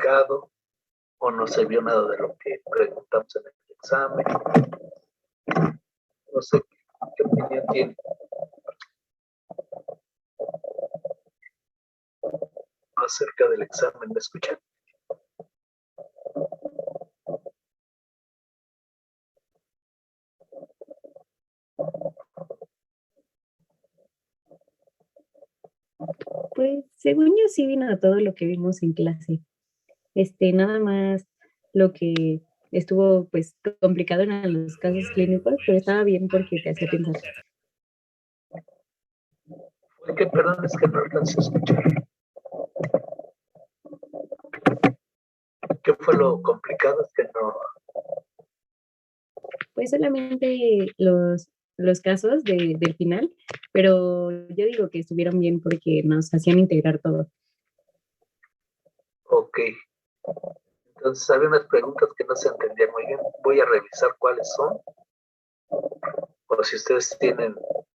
complicado o no se vio nada de lo que preguntamos en el examen. No sé qué opinión tiene acerca del examen. ¿Me escuchan? Pues según yo sí vino todo lo que vimos en clase. Nada más lo que estuvo pues complicado en los casos clínicos, pero estaba bien porque te hacía pensar. ¿Por qué? Perdón, es que no alcancé a escuchar. ¿Qué fue lo complicado? Es que no. Pues solamente los casos del final, pero yo digo que estuvieron bien porque nos hacían integrar todo. Ok. Entonces, había unas preguntas que no se entendían muy bien. Voy a revisar cuáles son. O si ustedes tienen,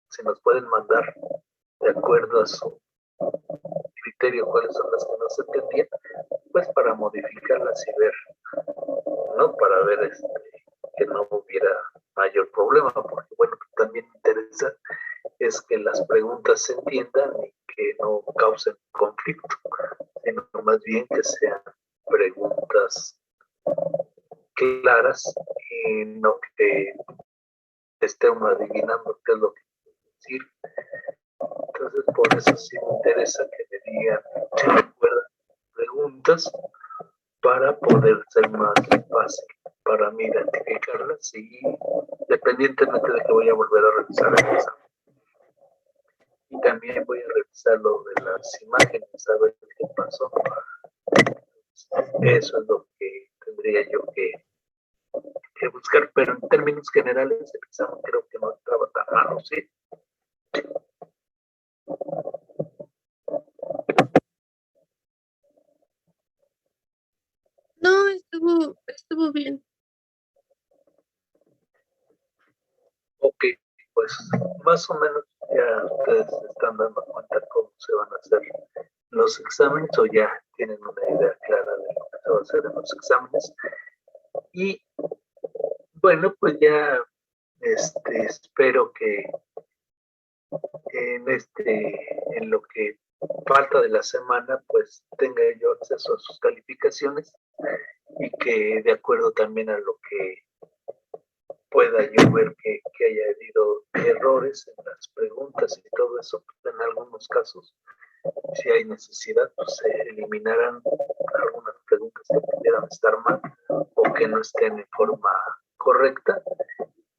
si nos pueden mandar de acuerdo a su criterio cuáles son las que no se entendían, pues para modificarlas y ver, ¿no? Para ver que no hubiera mayor problema, porque bueno, también me interesa es que las preguntas se entiendan y que no causen conflicto, sino más bien que sean preguntas claras y no que esté uno adivinando qué es lo que quiere decir. Entonces, por eso sí me interesa que me digan, si me acuerdan preguntas para poder ser más fácil para mí identificarlas y independientemente de que voy a volver a revisar el examen. Y también voy a revisar lo de las imágenes, a ver qué pasó. Eso es lo que tendría yo que buscar, pero en términos generales el examen creo que no estaba tan malo, ¿sí? No, estuvo bien. Ok, pues más o menos ya ustedes se están dando cuenta cómo se van a hacer los exámenes o ya tienen una idea clara de lo que se va a hacer en los exámenes. Y bueno, pues ya espero que en lo que falta de la semana, pues tenga yo acceso a sus calificaciones y que de acuerdo también a lo que pueda yo ver que haya habido errores en las preguntas y todo eso, pues en algunos casos, si hay necesidad, pues se eliminarán algunas preguntas que pudieran estar mal o que no estén en forma correcta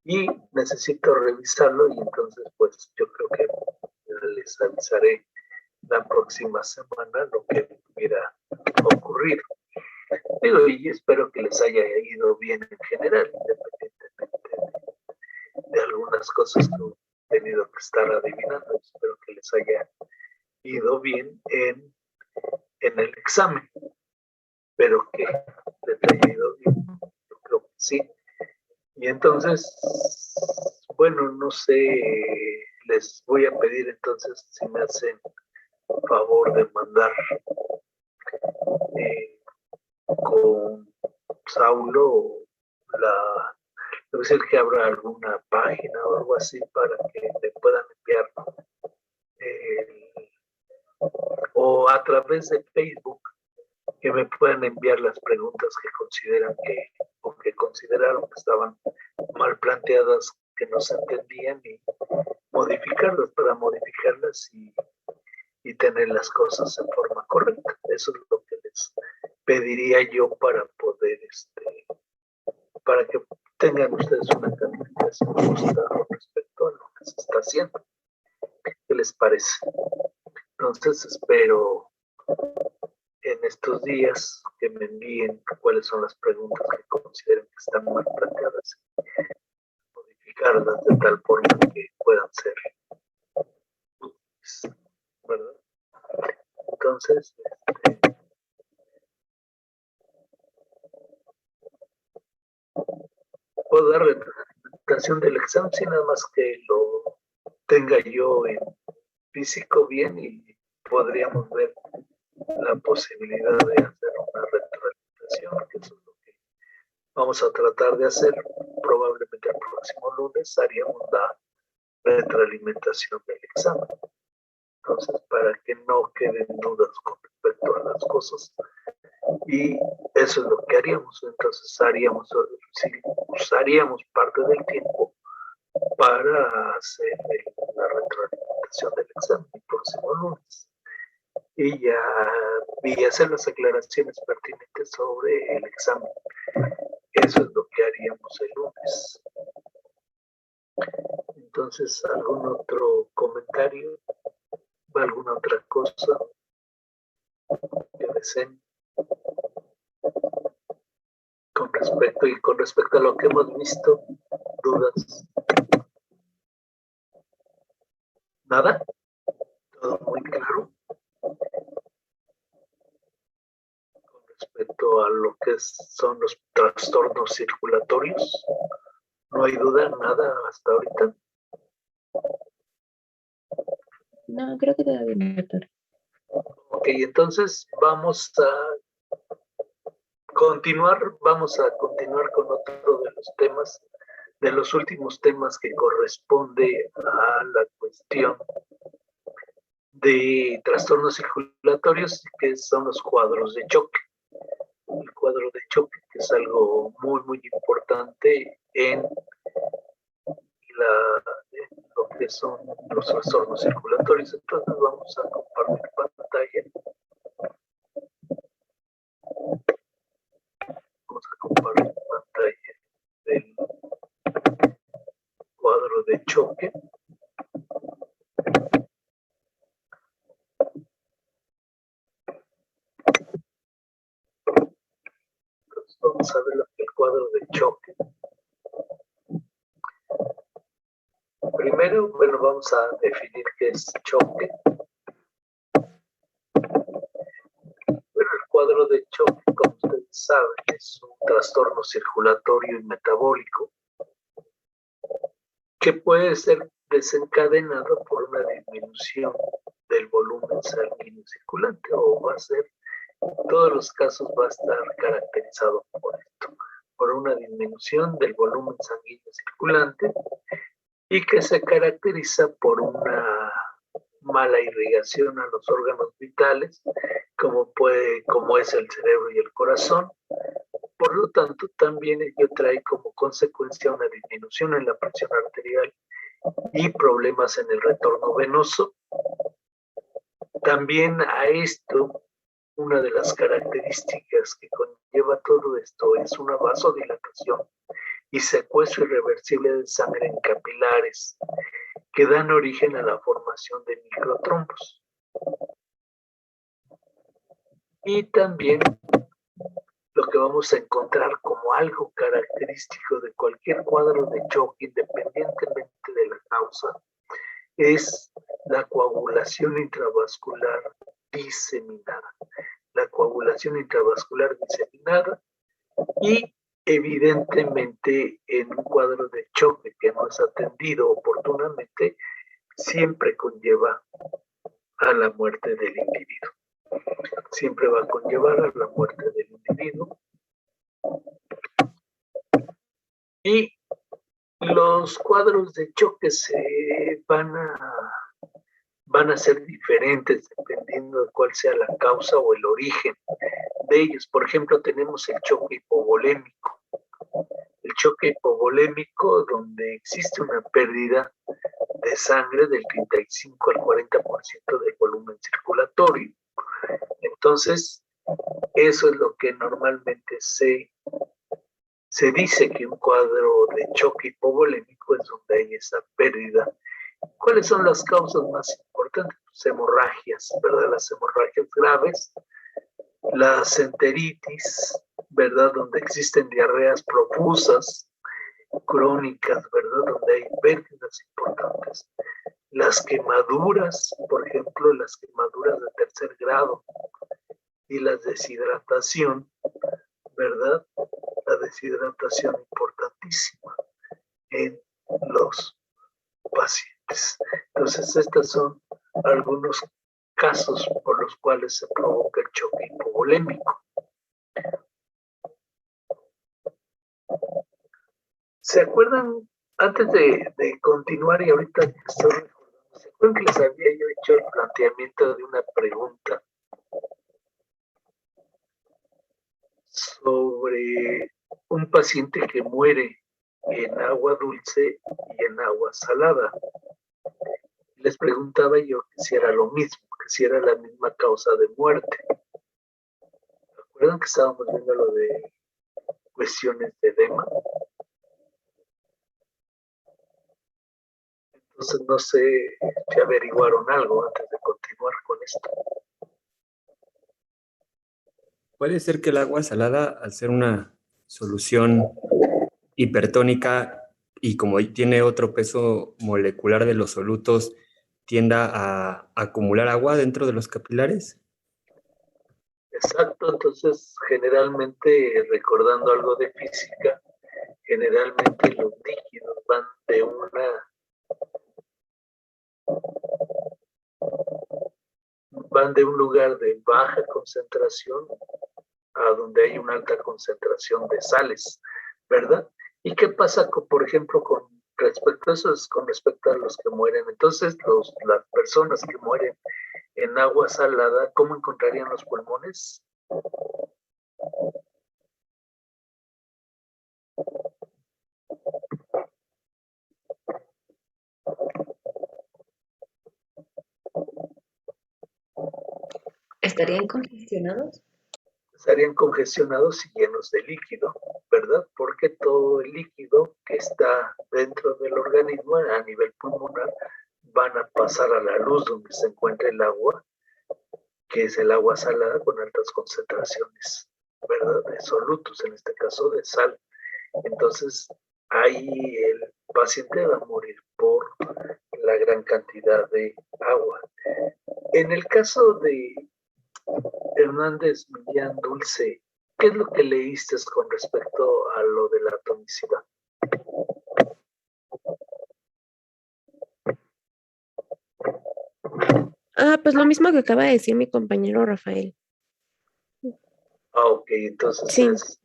y necesito revisarlo y entonces pues yo creo que les avisaré la próxima semana lo que pudiera ocurrir. Digo, y espero que les haya ido bien en general, independientemente de algunas cosas que he tenido que estar adivinando. Espero que les haya ido bien en el examen, pero que les haya ido bien. Yo creo que sí. Y entonces, bueno, no sé, les voy a pedir entonces si me hacen favor de mandar con Saulo debe ser que habrá alguna página o algo así para que me puedan enviar o a través de Facebook que me puedan enviar las preguntas que consideran o que consideraron que estaban mal planteadas, que no se entendían y modificarlas para modificarlas y tener las cosas en forma correcta. Eso es lo que les pediría yo para poder, para que tengan ustedes una calificación justa con respecto a lo que se está haciendo. ¿Qué les parece? Entonces espero en estos días que me envíen cuáles son las preguntas que consideren que están mal planteadas, modificarlas de tal forma que puedan ser útiles, ¿verdad? Entonces, puedo dar representación del examen, si nada más que lo tenga yo en físico bien y podríamos ver la posibilidad de hacer una vamos a tratar de hacer, probablemente el próximo lunes, haríamos la retroalimentación del examen. Entonces, para que no queden dudas con respecto a las cosas, y eso es lo que haríamos. Entonces, usaríamos parte del tiempo para hacer la retroalimentación del examen el próximo lunes. Y hacer las aclaraciones pertinentes sobre el examen. Eso es lo que haríamos el lunes. Entonces, ¿algún otro comentario? ¿Alguna otra cosa que deseen? Con respecto a lo que hemos visto, dudas. ¿Nada? ¿Todo muy claro? Con respecto a lo que son los trastornos circulatorios, ¿no hay duda, nada hasta ahorita? No, creo que todavía no, doctor. Ok, entonces vamos a continuar con otro de los temas, de los últimos temas que corresponde a la cuestión de trastornos circulatorios, que son los cuadros de choque. El cuadro de choque, que es algo muy, muy importante en lo que son los trastornos circulatorios. Entonces vamos a compartir pantalla. Vamos a compartir pantalla del cuadro de choque. Entonces vamos a ver lo que es el cuadro de choque. Primero, bueno, vamos a definir qué es choque. Bueno, el cuadro de choque, como ustedes saben, es un trastorno circulatorio y metabólico que puede ser desencadenado por una disminución del volumen sanguíneo circulante, o va a ser, en todos los casos va a estar caracterizado por esto, por una disminución del volumen sanguíneo circulante, y que se caracteriza por una mala irrigación a los órganos vitales, como es el cerebro y el corazón. Por lo tanto, también ello trae como consecuencia una disminución en la presión arterial y problemas en el retorno venoso. También a esto, una de las características que conlleva todo esto es una vasodilatación y secuestro irreversible de sangre en capilares, que dan origen a la formación de microtrombos. Y también lo que vamos a encontrar como algo característico de cualquier cuadro de choque, independientemente de la causa, es la coagulación intravascular diseminada. La coagulación intravascular diseminada, y evidentemente en un cuadro de choque que no es atendido oportunamente, siempre conlleva a la muerte del individuo. Siempre va a conllevar a la muerte del individuo. Y los cuadros de choque van a ser diferentes dependiendo de cuál sea la causa o el origen de ellos. Por ejemplo, tenemos el choque hipovolémico. El choque hipovolémico, donde existe una pérdida de sangre del 35 al 40% del volumen circulatorio. Entonces, eso es lo que normalmente se dice, que un cuadro de choque hipovolémico es donde hay esa pérdida. ¿Cuáles son las causas más importantes? Pues hemorragias, ¿verdad? Las hemorragias graves, las enteritis, ¿verdad? Donde existen diarreas profusas, crónicas, ¿verdad? Donde hay pérdidas importantes. Las quemaduras, por ejemplo, las quemaduras de tercer grado, y la deshidratación, ¿verdad? La deshidratación importantísima en los pacientes. Entonces, estos son algunos casos por los cuales se provoca el choque hipovolémico. ¿Se acuerdan, antes de continuar y ahorita que estoy recordando, ¿se acuerdan que les había yo hecho el planteamiento de una pregunta sobre un paciente que muere en agua dulce y en agua salada? Les preguntaba yo que si era lo mismo, que si era la misma causa de muerte. ¿Recuerdan que estábamos viendo lo de cuestiones de edema? Entonces no sé si averiguaron algo antes de continuar con esto. Puede ser que el agua salada, al ser una solución hipertónica y como tiene otro peso molecular de los solutos, tienda a acumular agua dentro de los capilares. Exacto, entonces generalmente, recordando algo de física, generalmente los líquidos van de un lugar de baja concentración a donde hay una alta concentración de sales, ¿verdad? ¿Y qué pasa, por ejemplo, con respecto a eso? Es con respecto a los que mueren. Entonces, las personas que mueren en agua salada, ¿cómo encontrarían los pulmones? ¿Estarían congestionados? Estarían congestionados y llenos de líquido, ¿verdad? Porque todo el líquido que está dentro del organismo a nivel pulmonar van a pasar a la luz donde se encuentra el agua, que es el agua salada con altas concentraciones, ¿verdad? De solutos, en este caso de sal. Entonces, ahí el paciente va a morir por la gran cantidad de agua. En el caso de Hernández Millán Dulce, ¿qué es lo que leíste con respecto a lo de la atomicidad? Pues lo mismo que acaba de decir mi compañero Rafael. Ok, entonces Sí. es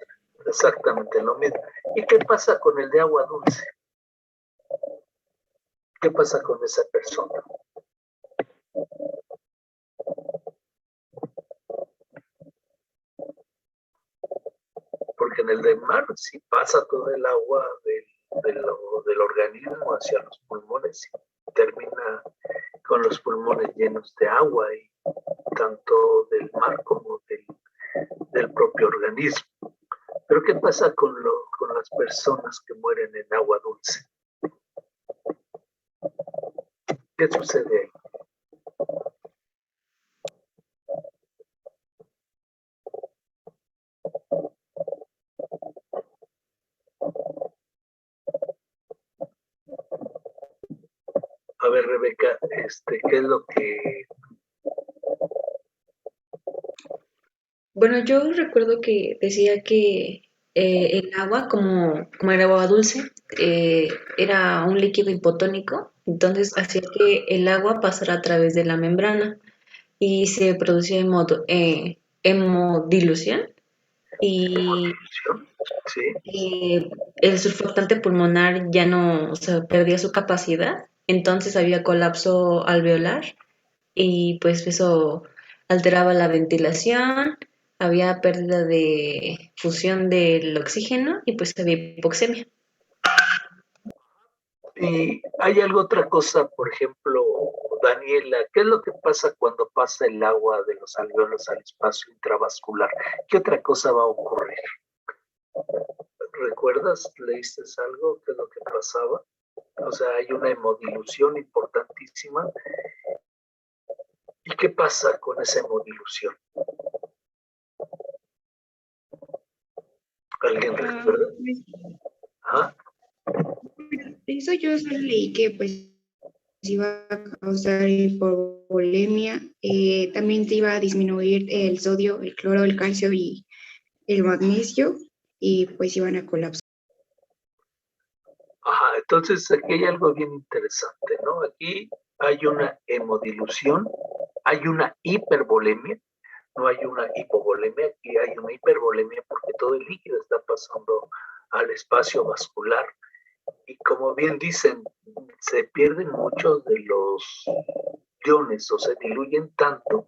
exactamente lo mismo. ¿Y qué pasa con el de agua dulce? ¿Qué pasa con esa persona? Porque en el de mar, si pasa todo el agua del organismo hacia los pulmones, y termina con los pulmones llenos de agua, y tanto del mar como del propio organismo. Pero ¿qué pasa con las personas que mueren en agua dulce? ¿Qué sucede ahí? A ver, Rebeca, ¿qué es lo que... Bueno, yo recuerdo que decía que el agua, como era agua dulce, era un líquido hipotónico, entonces hacía que el agua pasara a través de la membrana y se producía hemodilución y Sí, el surfactante pulmonar ya no, o sea, perdía su capacidad, entonces había colapso alveolar y pues eso alteraba la ventilación, había pérdida de fusión del oxígeno y pues había hipoxemia. y hay algo otra cosa, por ejemplo, Daniela, ¿qué es lo que pasa cuando pasa el agua de los alveolos al espacio intravascular? ¿Qué otra cosa va a ocurrir? ¿Recuerdas? ¿Leíste algo? ¿Qué es lo que pasaba? O sea, hay una hemodilución importantísima. ¿Y qué pasa con esa hemodilución? ¿Alguien recuerda? ¿Ah? Eso yo solo leí que pues iba a causar hipovolemia, también te iba a disminuir el sodio, el cloro, el calcio y el magnesio y pues iban a colapsar. Ajá, entonces aquí hay algo bien interesante, ¿no? Aquí hay una hemodilución, hay una hipervolemia, no hay una hipovolemia, aquí hay una hipervolemia porque todo el líquido está pasando al espacio vascular y como bien dicen, se pierden muchos de los iones o se diluyen tanto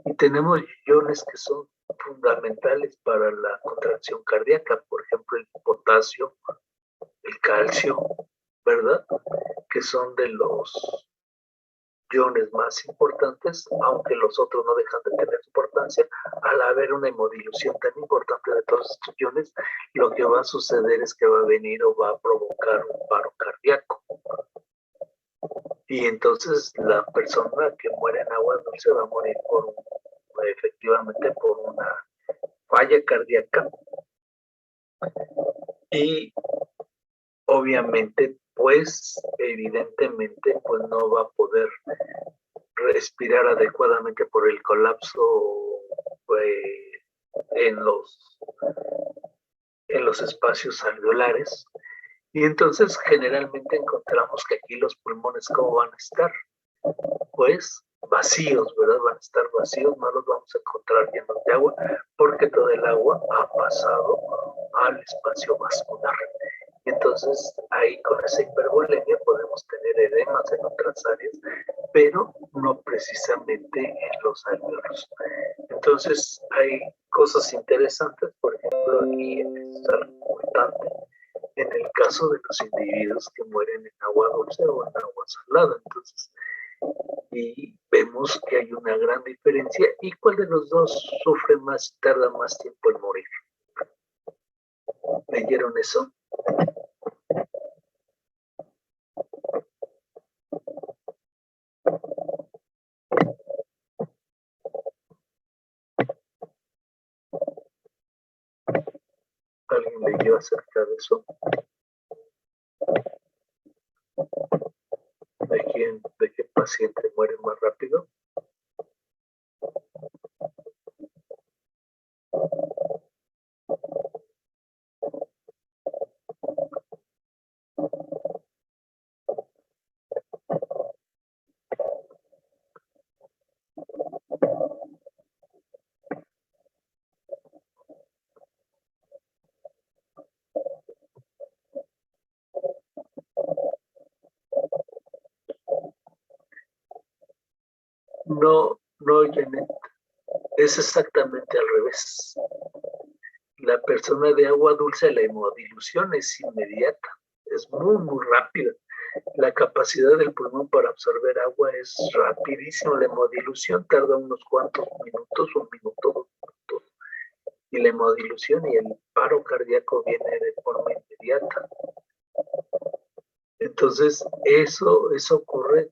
y tenemos iones que son fundamentales para la contracción cardíaca, por ejemplo el potasio, el calcio, ¿verdad? Que son de los iones más importantes, aunque los otros no dejan de tener importancia. Al haber una hemodilución tan importante de todos estos iones, lo que va a suceder es que va a venir o va a provocar un paro cardíaco. Y entonces la persona que muere en agua dulce va a morir efectivamente por una falla cardíaca y obviamente pues evidentemente pues no va a poder respirar adecuadamente por el colapso en los espacios alveolares. Y entonces generalmente encontramos que aquí los pulmones, ¿cómo van a estar? Pues vacíos, ¿verdad? Van a estar vacíos, no los vamos a encontrar llenos de agua, porque todo el agua ha pasado al espacio vascular. Y entonces ahí con esa hipervolemia podemos tener edemas en otras áreas, pero no precisamente en los alveolos. Entonces hay cosas interesantes, por ejemplo, aquí es algo importante en el caso de los individuos que mueren en agua dulce o en agua salada. Entonces, y vemos que hay una gran diferencia. ¿Y cuál de los dos sufre más y tarda más tiempo en morir? ¿Leyeron eso? ¿Alguien leyó acerca de eso? ¿De qué paciente muere más rápido? No, no, Janet. Es exactamente al revés. La persona de agua dulce, la hemodilución es inmediata, es muy rápida. La capacidad del pulmón para absorber agua es rapidísima. La hemodilución tarda unos cuantos minutos, un minuto, 2 minutos. Y la hemodilución y el paro cardíaco viene de forma inmediata. Entonces, eso ocurre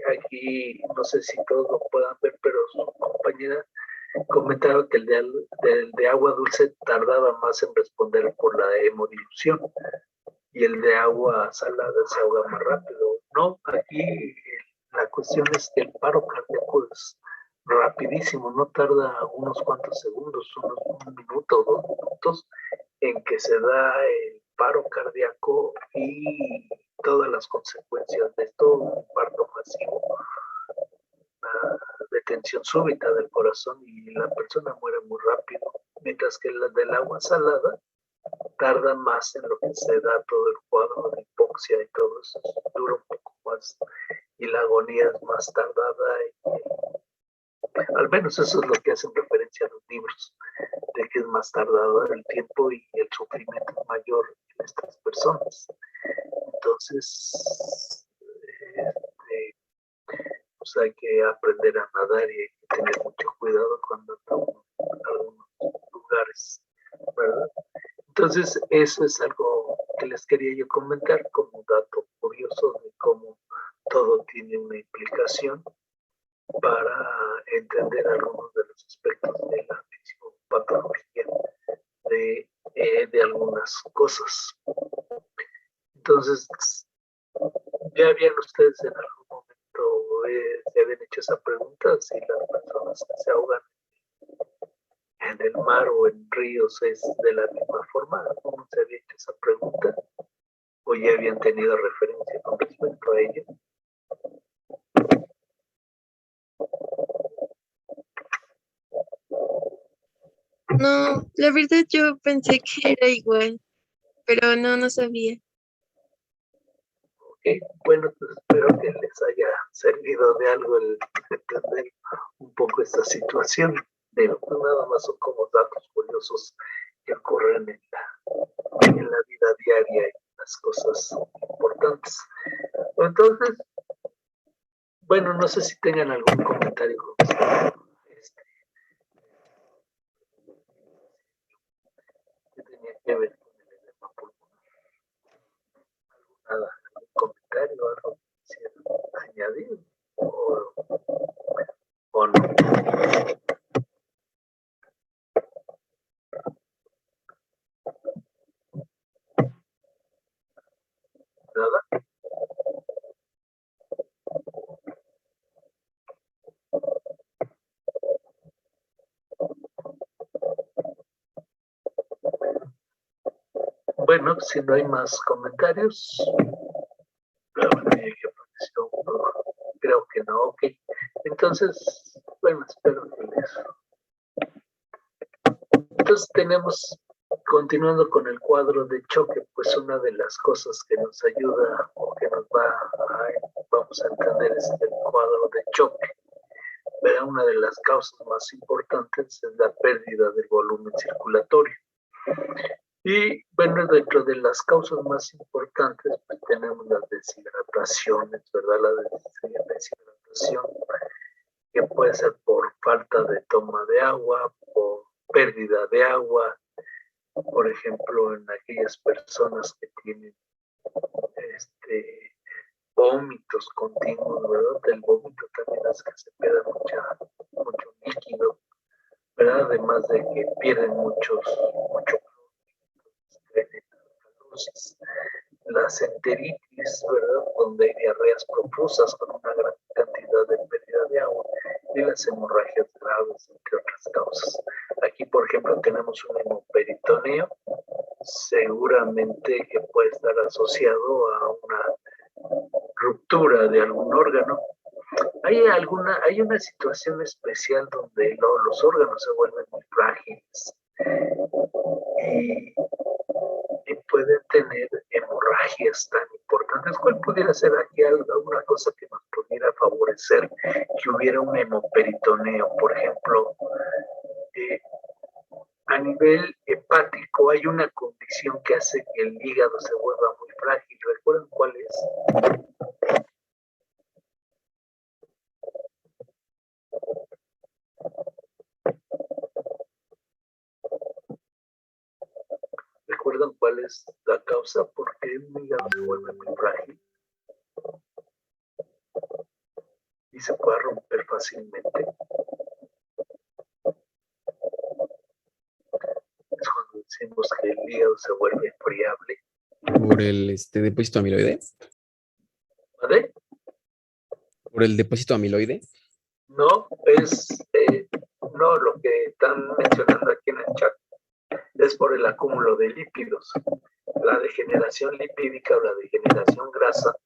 aquí, no sé si todos lo puedan ver, pero su compañera comentaba que el de agua dulce tardaba más en responder por la hemodilución y el de agua salada se ahoga más rápido. No, aquí la cuestión es que el paro cardíaco es rapidísimo, no tarda unos cuantos segundos, un minuto, 2 minutos, en que se da el paro cardíaco y todas las consecuencias de esto, un parto masivo, una detención súbita del corazón y la persona muere muy rápido, mientras que la del agua salada tarda más en lo que se da todo el cuadro de hipoxia y todo eso, dura un poco más y la agonía es más tardada al menos eso es lo que hacen referencia a los libros, de que es más tardado el tiempo y el sufrimiento es mayor en estas personas. Entonces, pues hay que aprender a nadar y hay que tener mucho cuidado cuando estamos en algunos lugares, ¿verdad? Entonces, eso es algo que les quería yo comentar como dato curioso de cómo todo tiene una implicación para entender algunos de los aspectos de la fisiopatología de algunas cosas. Entonces, ¿ya habían ustedes en algún momento se habían hecho esa pregunta? Si las personas que se ahogan en el mar o en ríos es de la misma forma, ¿cómo se había hecho esa pregunta? ¿O ya habían tenido referencia con respecto a ello? No, la verdad yo pensé que era igual, pero no sabía. Ok, bueno, pues espero que les haya servido de algo el entender un poco esta situación. Pero pues nada más son como datos curiosos que ocurren en la vida diaria y las cosas importantes. Entonces, bueno, no sé si tengan algún comentario con este, que tenía que ver con el edema pulmonar. Nada, algún comentario, algo que quisieran añadir o no. Nada. Bueno, si no hay más comentarios, creo que no, ok. Entonces, bueno, espero que les. Entonces tenemos, continuando con el cuadro de choque, pues una de las cosas que nos ayuda o que nos vamos a entender es el cuadro de choque. ¿Verdad? Una de las causas más importantes es la pérdida del volumen circulatorio. Y bueno, dentro de las causas más importantes, pues tenemos las deshidrataciones, ¿verdad? La deshidratación, que puede ser por falta de toma de agua, por pérdida de agua, por ejemplo, en aquellas personas que tienen vómitos continuos, ¿verdad? El vómito también hace que se pierda mucho líquido, ¿verdad? Además de que pierden mucho las enteritis, ¿verdad? Donde hay diarreas profusas con una gran cantidad de pérdida de agua y las hemorragias graves, entre otras causas. Aquí, por ejemplo, tenemos un hemoperitoneo, seguramente que puede estar asociado a una ruptura de algún órgano. Hay una situación especial donde los órganos se vuelven muy frágiles y pueden tener hemorragias tan importantes. ¿Cuál pudiera ser aquí alguna cosa que nos pudiera favorecer que hubiera un hemoperitoneo? Por ejemplo, a nivel hepático hay una condición que hace que el hígado se vuelva muy frágil. ¿Recuerdan cuál es? ¿Recuerdan cuál es la causa? ¿Por qué el hígado se vuelve muy frágil y se puede romper fácilmente? Es cuando decimos que el hígado se vuelve friable. Por el depósito amiloide. ¿Vale? Por el depósito amiloide. No, no lo que están mencionando aquí en el chat. Es por el acúmulo de lípidos. La degeneración lipídica o la degeneración grasa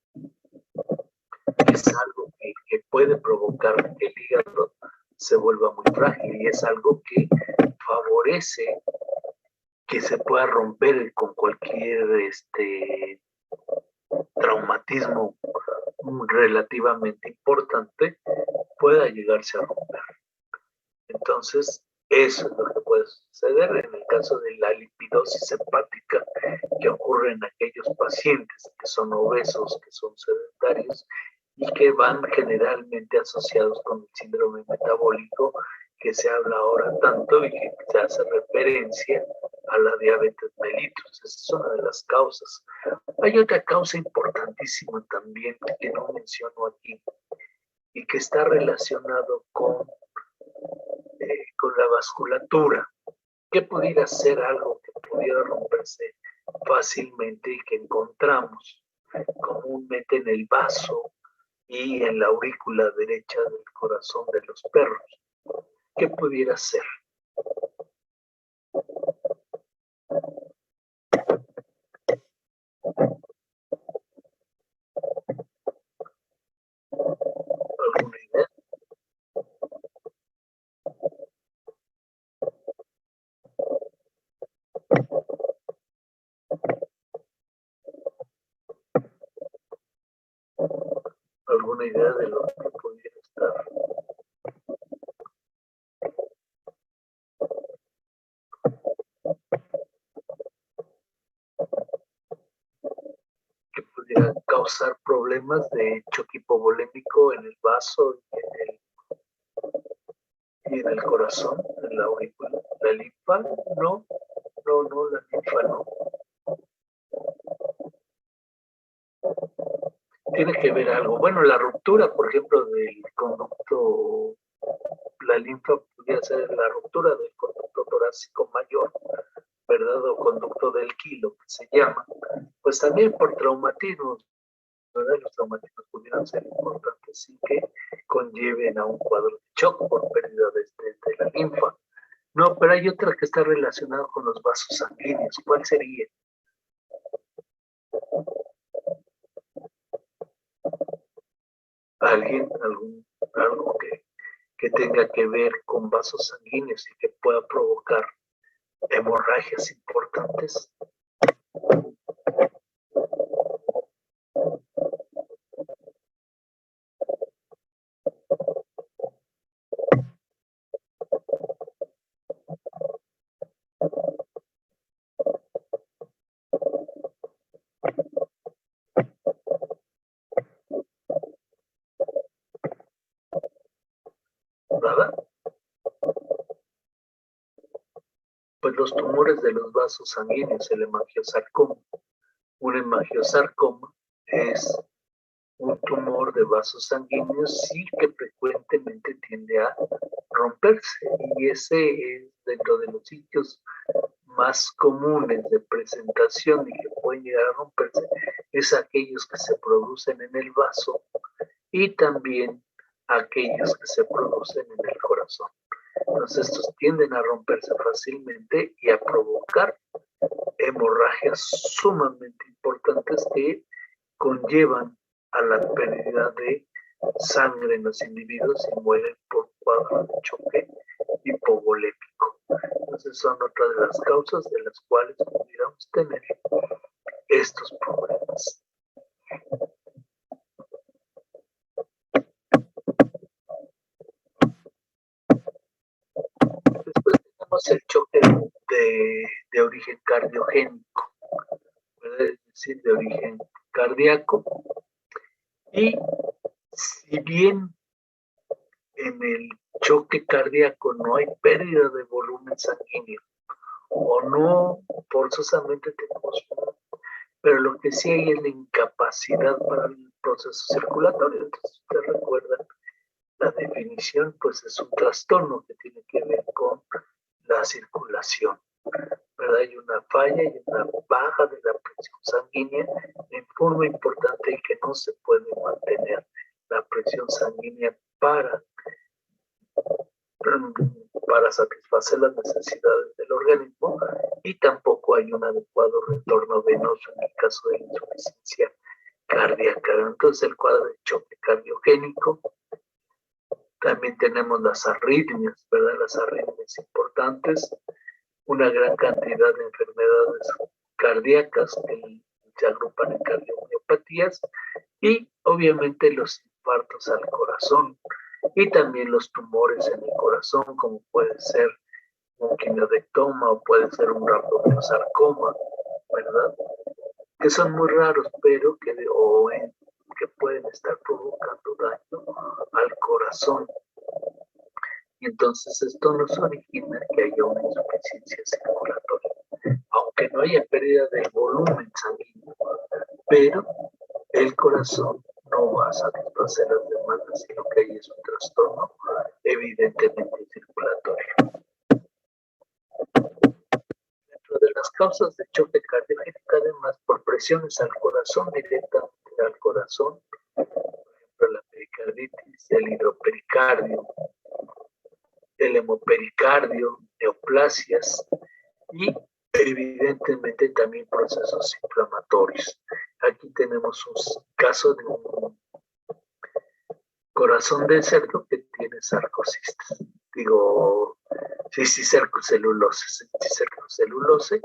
es algo que puede provocar que el hígado se vuelva muy frágil y es algo que favorece que se pueda romper con cualquier traumatismo relativamente importante, pueda llegarse a romper. Entonces, eso es lo que puede suceder en el caso de la lipidosis hepática, que ocurre en aquellos pacientes que son obesos, que son sedentarios y que van generalmente asociados con el síndrome metabólico que se habla ahora tanto y que se hace referencia a la diabetes mellitus. Esa es una de las causas. Hay otra causa importantísima también que no menciono aquí y que está relacionado con la vasculatura, que pudiera ser algo que pudiera romperse fácilmente y que encontramos comúnmente en el vaso y en la aurícula derecha del corazón de los perros. ¿Qué pudiera ser? ¿Alguna idea? alguna idea de lo que pudiera estar? Que pudiera causar problemas de choque hipovolémico en el vaso y en el corazón, en la aurícula. La linfa, no, la linfa no. Tiene que ver algo. Bueno, la ruptura, por ejemplo, del conducto, la linfa pudiera ser la ruptura del conducto torácico mayor, ¿verdad? O conducto del kilo, que se llama. Pues también por traumatismos, ¿verdad? Los traumatismos pudieran ser importantes sin que conlleven a un cuadro de shock por pérdida de la linfa. No, pero hay otra que está relacionada con los vasos sanguíneos. ¿Cuál sería? ¿Alguien? Algo que tenga que ver con vasos sanguíneos y que pueda provocar hemorragias importantes. ¿Nada? Pues los tumores de los vasos sanguíneos, el hemangiosarcoma. Un hemangiosarcoma es un tumor de vasos sanguíneos, sí, que frecuentemente tiende a romperse, y ese es dentro de los sitios más comunes de presentación y que pueden llegar a romperse, es aquellos que se producen en el vaso y también aquellos que se producen en el corazón. Entonces estos tienden a romperse fácilmente y a provocar hemorragias sumamente importantes que conllevan a la pérdida de sangre en los individuos y mueren por cuadro de choque hipovolémico. Entonces son otras de las causas de las cuales pudiéramos tener estos problemas. Después tenemos el choque de origen cardiogénico, es decir, de origen cardíaco. Y si bien en el choque cardíaco no hay pérdida de volumen sanguíneo, o no forzosamente tenemos, pero lo que sí hay es la incapacidad para el proceso circulatorio. Entonces, ustedes recuerdan, la definición pues es un trastorno que tiene que ver con la circulación, ¿verdad? Hay una falla y una baja de la presión sanguínea en forma importante y que no se puede mantener la presión sanguínea para satisfacer las necesidades del organismo, y tampoco hay un adecuado retorno venoso en el caso de la insuficiencia cardíaca. Entonces el cuadro de choque cardiogénico. También tenemos las arritmias, ¿verdad? Las arritmias importantes, una gran cantidad de enfermedades cardíacas que se agrupan en cardiomiopatías, y obviamente los infartos al corazón y también los tumores en el corazón, como puede ser un quimiodectoma o puede ser un rhabdomyosarcoma, ¿verdad? Que son muy raros, pero que pueden estar provocando daño al corazón. Y entonces esto nos origina que haya una insuficiencia circulatoria, aunque no haya pérdida del volumen sanguíneo, pero el corazón no va a satisfacer las demandas, sino que hay es un trastorno evidentemente circulatorio. Dentro de las causas de choque cardiogénico, además, por presiones al corazón, directamente al corazón, por ejemplo, la pericarditis, el hidropericardio, el hemopericardio, neoplasias y evidentemente también procesos inflamatorios. Aquí tenemos un caso de un corazón de cerdo que tiene sarcocistas. Cisticercocelulosis. Cisticercocelulose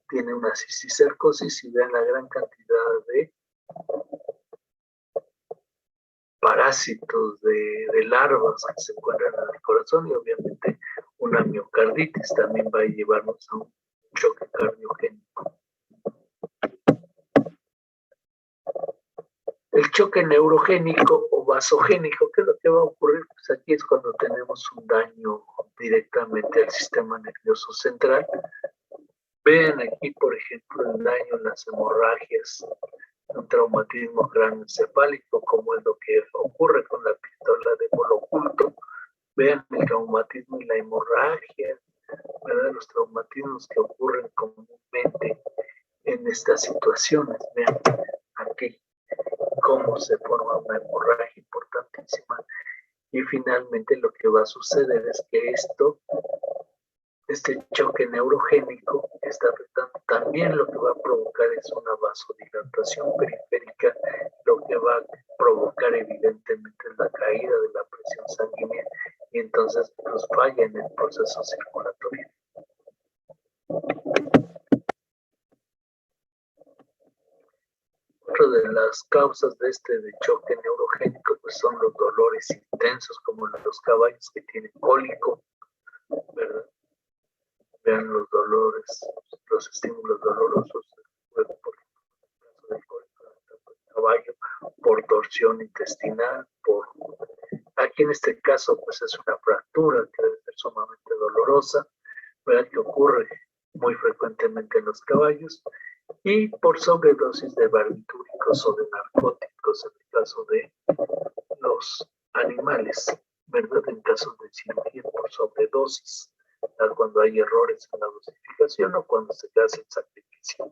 tiene una cisticercosis y vean la gran cantidad de parásitos de larvas que se encuentran en el corazón y obviamente una miocarditis también va a llevarnos a un choque cardiogénico. El choque neurogénico o vasogénico, ¿qué es lo que va a ocurrir? Pues aquí es cuando tenemos un daño directamente al sistema nervioso central. Vean aquí, por ejemplo, el daño en las hemorragias, un traumatismo craneoencefálico, como es lo que ocurre con la pistola de bolo oculto. Vean el traumatismo y la hemorragia, ¿verdad? Los traumatismos que ocurren comúnmente en estas situaciones. Vean aquí cómo se forma una hemorragia importantísima. Y finalmente lo que va a suceder es que este choque neurogénico está afectando. También lo que va a provocar es una vasodilatación periférica, lo que va a provocar evidentemente la caída de la presión sanguínea y entonces nos falla en el proceso circulatorio. Otra de las causas de de choque neurogénico pues son los dolores intensos, como los caballos que tienen cólico, ¿verdad? Vean los dolores, los estímulos dolorosos del cuerpo, por el caso del cólico del caballo, por torsión intestinal, aquí en este caso pues es una fractura que debe ser sumamente dolorosa, ¿verdad? Que ocurre muy frecuentemente en los caballos, y por sobredosis de barbitúricos o de narcóticos en el caso de los animales, ¿verdad? En caso de cirugía por sobredosis, cuando hay errores en la dosificación o cuando se hace el sacrificio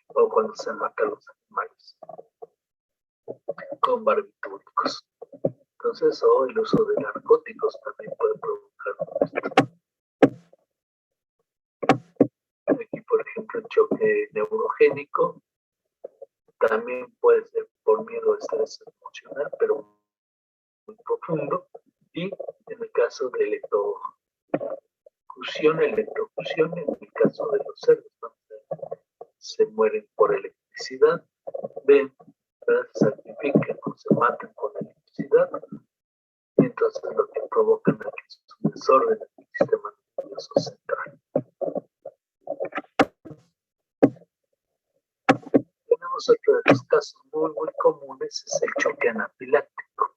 o cuando se mata a los animales con barbitúricos. Entonces, el uso de narcóticos también puede provocar esto. Aquí, por ejemplo, el choque neurogénico también puede ser por miedo a estrés emocional, pero muy profundo. Y en el caso de electrocución, en el caso de los cerdos, donde se mueren por electricidad, ven, se sacrifican o se matan con electricidad, y entonces lo que provocan aquí es un desorden en el sistema nervioso central. Tenemos otro de los casos muy comunes, es el choque anafiláctico.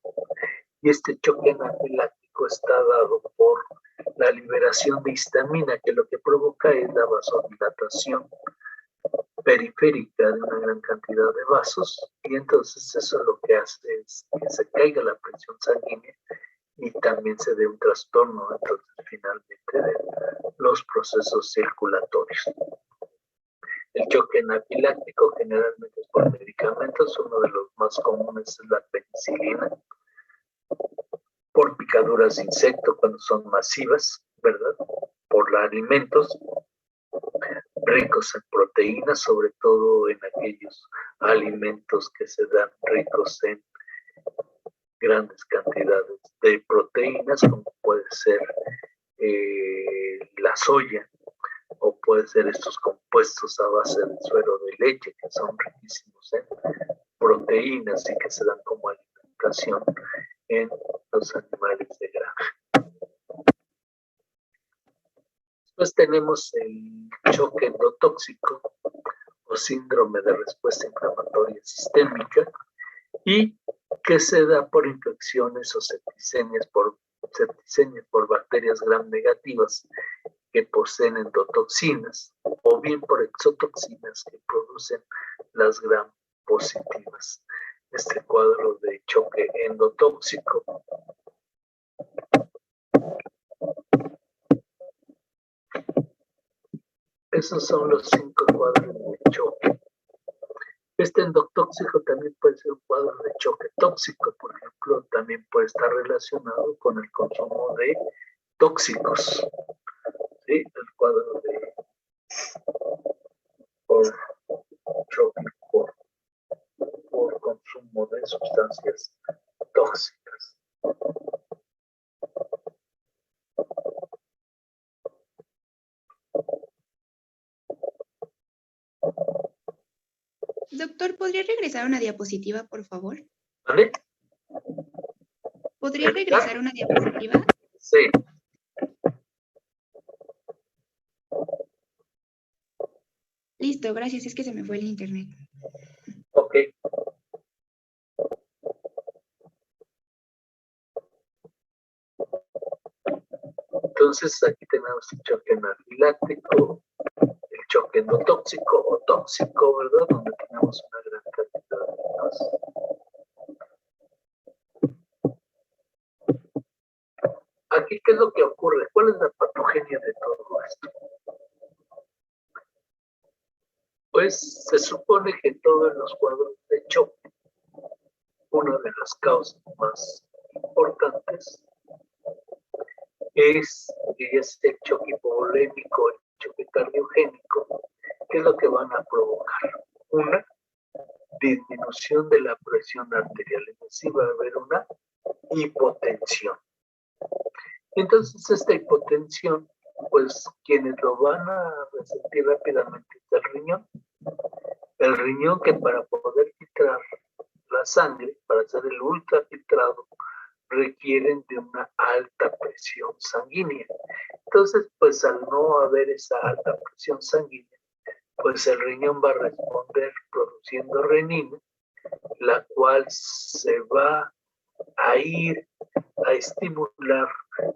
Y este choque anafiláctico está dado por la liberación de histamina, que lo que provoca es la vasodilatación periférica de una gran cantidad de vasos, y entonces eso lo que hace es que se caiga la presión sanguínea y también se dé un trastorno, entonces finalmente de los procesos circulatorios. El choque anafiláctico generalmente es por medicamentos, uno de los más comunes es la penicilina, por picaduras de insecto cuando son masivas, ¿verdad? Por alimentos ricos en proteínas, sobre todo en aquellos alimentos que se dan ricos en grandes cantidades de proteínas, como puede ser la soya, o puede ser estos compuestos a base de suero de leche, que son riquísimos en proteínas y que se dan como alimentación en los animales de granja. Después tenemos el choque endotóxico o síndrome de respuesta inflamatoria sistémica, y que se da por infecciones o septicemias por bacterias gram negativas que poseen endotoxinas, o bien por exotoxinas que producen las gram positivas. Este cuadro de choque endotóxico esos son los 5 cuadros de choque. Este endotóxico también puede ser un cuadro de choque tóxico, por ejemplo, también puede estar relacionado con el consumo de tóxicos. ¿Sí? El cuadro de choque por consumo de sustancias tóxicas. Doctor, ¿podría regresar a una diapositiva, por favor? ¿Vale? ¿Podría regresar una diapositiva? Sí. Listo, gracias. Es que se me fue el internet. Ok. Entonces aquí tenemos el choque anafiláctico, el choque endotóxico o tóxico, ¿verdad? Donde tenemos una gran cantidad de gas. Aquí, ¿qué es lo que ocurre? ¿Cuál es la patogenia de todo esto? Pues se supone que todos los cuadros de choque, una de las causas más importantes es el choque hipovolémico, el choque cardiogénico, que es lo que van a provocar una disminución de la presión arterial, es decir, va a haber una hipotensión. Entonces, esta hipotensión, pues quienes lo van a resentir rápidamente es el riñón que para poder filtrar la sangre, para hacer el ultrafiltrado, requieren de una alta presión sanguínea. Entonces, pues al no haber esa alta presión sanguínea, pues el riñón va a responder produciendo renina, la cual se va a ir a estimular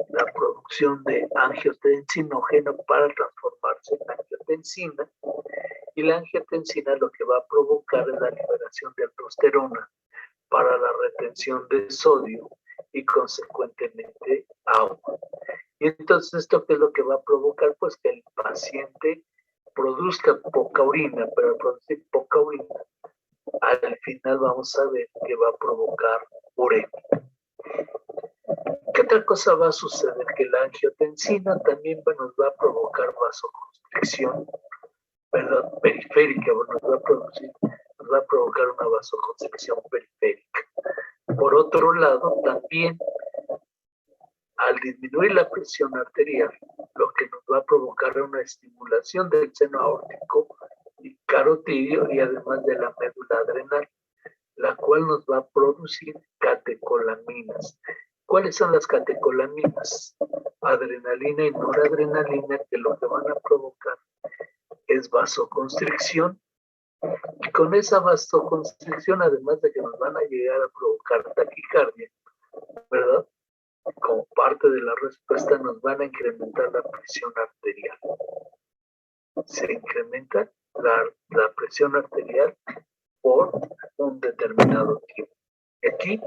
la producción de angiotensinógeno para transformarse en angiotensina, y la angiotensina lo que va a provocar es la liberación de aldosterona para la retención de sodio y consecuentemente agua. Y entonces, ¿esto qué es lo que va a provocar? Pues que el paciente produzca poca orina, pero al producir poca orina, al final vamos a ver que va a provocar uremia. ¿Qué otra cosa va a suceder? Que la angiotensina también nos va a provocar vasoconstricción, ¿verdad? Periférica, nos va a provocar una vasoconstricción periférica. Por otro lado, también al disminuir la presión arterial, lo que nos va a provocar es una estimulación del seno aórtico y carotidio y además de la médula adrenal, la cual nos va a producir catecolaminas. ¿Cuáles son las catecolaminas? Adrenalina y noradrenalina, que lo que van a provocar es vasoconstricción. Y con esa vasoconstricción, además de que nos van a llegar a provocar taquicardia, ¿verdad? Como parte de la respuesta, nos van a incrementar la presión arterial. Se incrementa la presión arterial por un determinado tiempo. Y aquí,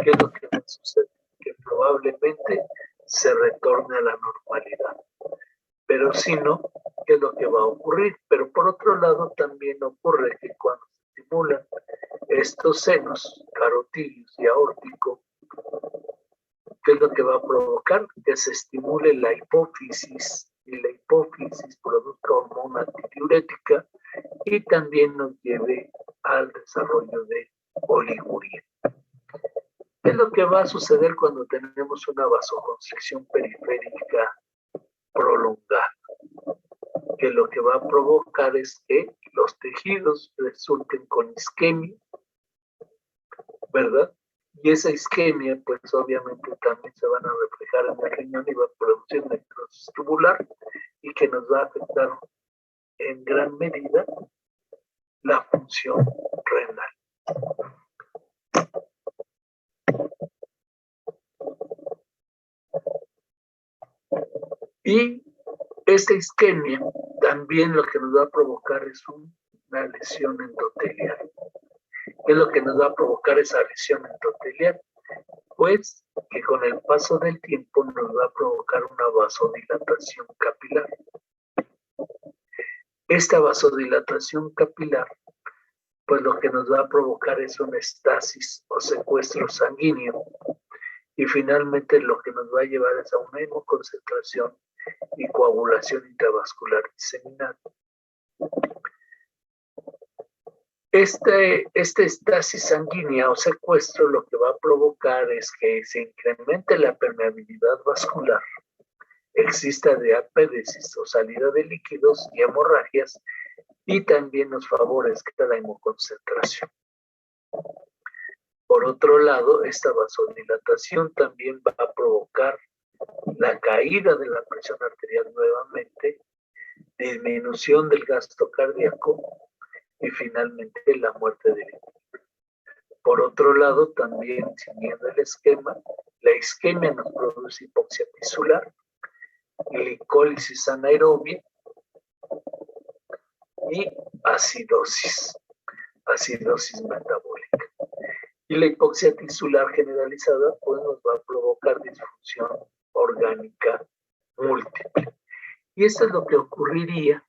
¿qué es lo que va a suceder? Que probablemente se retorne a la normalidad. Pero si no, ¿qué es lo que va a ocurrir? Pero por otro lado, también ocurre que cuando se estimulan estos senos carotídeos y aórtico, ¿qué es lo que va a provocar? Que se estimule la hipófisis, y la hipófisis produzca hormona antidiurética y también nos lleve al desarrollo de oliguria. ¿Qué es lo que va a suceder cuando tenemos una vasoconstricción periférica prolongada? Que lo que va a provocar es que los tejidos resulten con isquemia, ¿verdad? Y esa isquemia, pues obviamente también se van a reflejar en el riñón y va a producir necrosis tubular y que nos va a afectar en gran medida la función renal. Y esta isquemia también lo que nos va a provocar es una lesión endotelial. ¿Qué es lo que nos va a provocar esa lesión endotelial? Pues que con el paso del tiempo nos va a provocar una vasodilatación capilar. Esta vasodilatación capilar, pues lo que nos va a provocar es una estasis o secuestro sanguíneo y finalmente lo que nos va a llevar es a una hemoconcentración y coagulación intravascular diseminada. Esta estasis sanguínea o secuestro lo que va a provocar es que se incremente la permeabilidad vascular, exista diapéresis o salida de líquidos y hemorragias, y también nos favorezca la hemoconcentración. Por otro lado, esta vasodilatación también va a provocar la caída de la presión arterial nuevamente, disminución del gasto cardíaco y finalmente la muerte del individuo. Por otro lado, también siguiendo el esquema, la isquemia nos produce hipoxia tisular, glicólisis anaerobia y acidosis metabólica. Y la hipoxia tisular generalizada pues nos va a provocar disfunción orgánica múltiple. Y esto es lo que ocurriría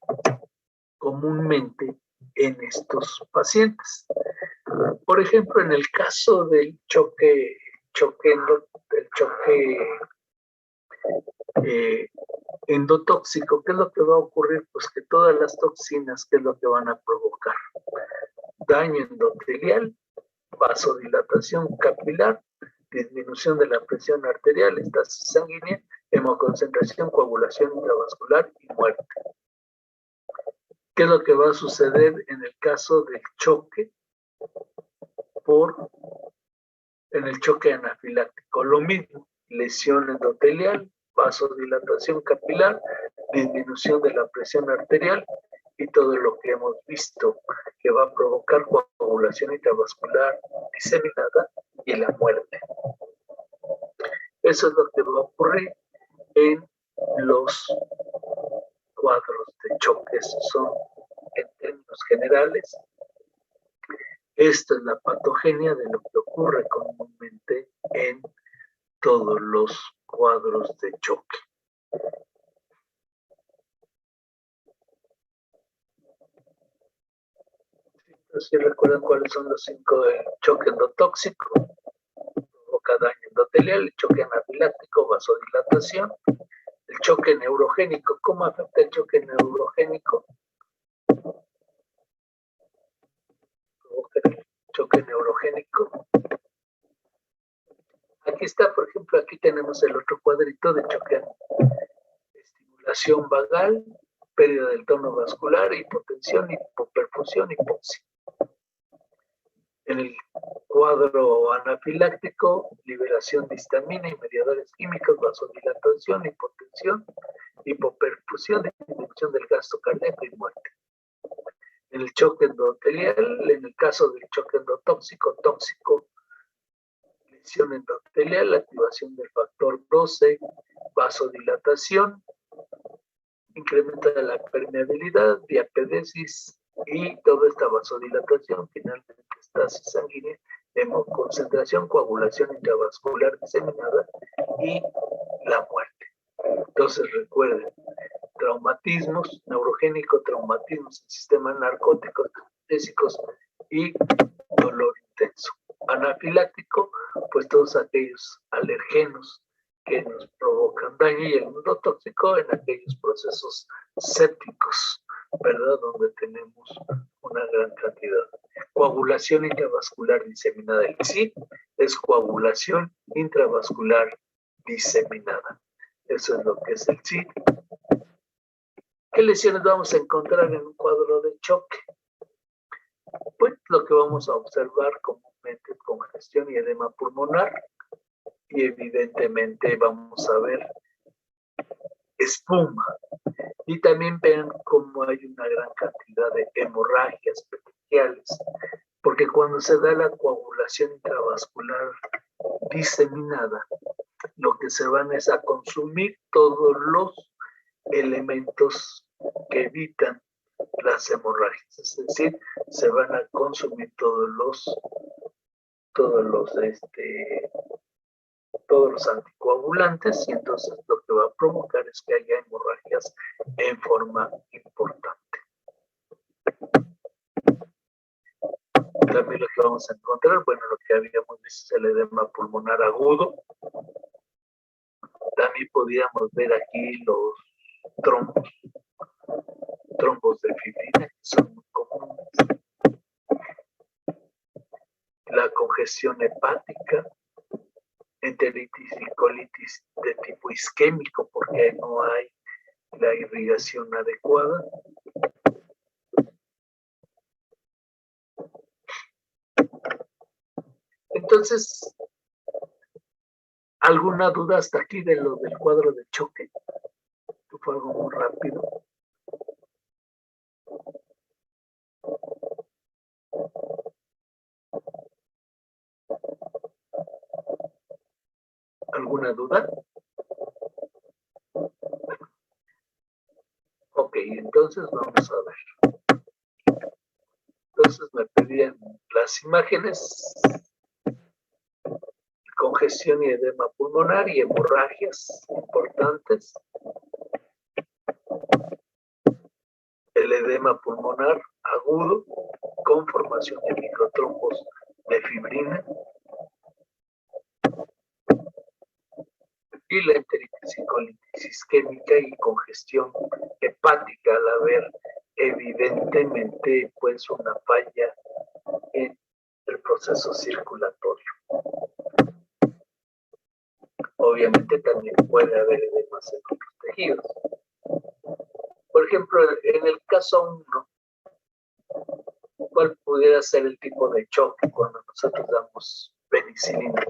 comúnmente en estos pacientes. Por ejemplo, en el caso del choque endotóxico, ¿qué es lo que va a ocurrir? Pues que todas las toxinas, ¿qué es lo que van a provocar? Daño endotelial, vasodilatación capilar, disminución de la presión arterial, estasis sanguínea, hemoconcentración, coagulación intravascular y muerte. ¿Qué es lo que va a suceder en el caso del choque en el choque anafiláctico? Lo mismo, lesión endotelial, vasodilatación capilar, disminución de la presión arterial y todo lo que hemos visto que va a provocar coagulación intravascular diseminada y la muerte. Eso es lo que va a ocurrir en los cuadros de choques. Son, en términos generales, esta es la patogenia de lo que ocurre comúnmente en todos los cuadros de choque. Si recuerdan cuáles son los 5 del choque endotóxico, provoca daño endotelial, el choque anafiláctico, vasodilatación, el choque neurogénico. ¿Cómo afecta el choque neurogénico? Provoca el choque neurogénico. Aquí está, por ejemplo, aquí tenemos el otro cuadrito de choque, estimulación vagal, pérdida del tono vascular, hipotensión, hipoperfusión, hipoxia. En el cuadro anafiláctico, liberación de histamina y mediadores químicos, vasodilatación, hipotensión, hipoperfusión, disminución del gasto cardíaco y muerte. En el choque endotelial, en el caso del choque endotóxico, tóxico, lesión endotelial, activación del factor 12, vasodilatación, incremento de la permeabilidad, diapedesis y toda esta vasodilatación, finalmente estasis sanguínea, hemoconcentración, coagulación intravascular diseminada y la muerte. Entonces recuerden, traumatismos, neurogénico, traumatismos en sistema narcóticos, anestésicos y dolor intenso. Anafiláctico, pues todos aquellos alergenos que nos provocan daño, y el endotóxico en aquellos procesos sépticos, ¿verdad? Donde tenemos una gran cantidad. Coagulación intravascular diseminada. El CID es coagulación intravascular diseminada. Eso es lo que es el CID. ¿Qué lesiones vamos a encontrar en un cuadro de choque? Pues lo que vamos a observar comúnmente es congestión y edema pulmonar, y evidentemente vamos a ver espuma. Y también vean cómo hay una gran cantidad de hemorragias petequiales, porque cuando se da la coagulación intravascular diseminada, lo que se van es a consumir todos los elementos que evitan las hemorragias, es decir, se van a consumir todos los anticoagulantes, y entonces lo que va a provocar es que haya hemorragias en forma importante. También lo que vamos a encontrar, bueno, lo que habíamos visto es el edema pulmonar agudo. También podíamos ver aquí los trombos de fibrina, que son muy comunes. La congestión hepática, enteritis y colitis de tipo isquémico, porque no hay la irrigación adecuada. Entonces, ¿alguna duda hasta aquí de lo del cuadro de choque? Fue algo muy rápido. ¿Alguna duda? Ok, entonces vamos a ver. Entonces me pedían las imágenes, congestión y edema pulmonar y hemorragias importantes. El edema pulmonar agudo con formación de microtrombos de fibrina y la enteritis y colitis isquémica y congestión hepática al haber evidentemente pues una falla en el proceso circulatorio. Obviamente también puede haber edemas en otros tejidos. Por ejemplo, en el caso 1, ¿cuál pudiera ser el tipo de choque cuando nosotros damos penicilina?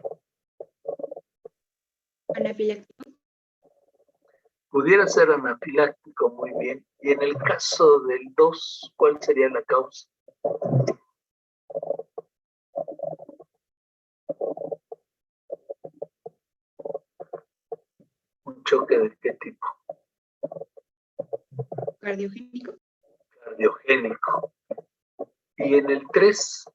Anafiláctico. Pudiera ser anafiláctico, muy bien. Y en el caso del 2, ¿cuál sería la causa? ¿Un choque de qué tipo? Cardiogénico. Cardiogénico. Y en el 3,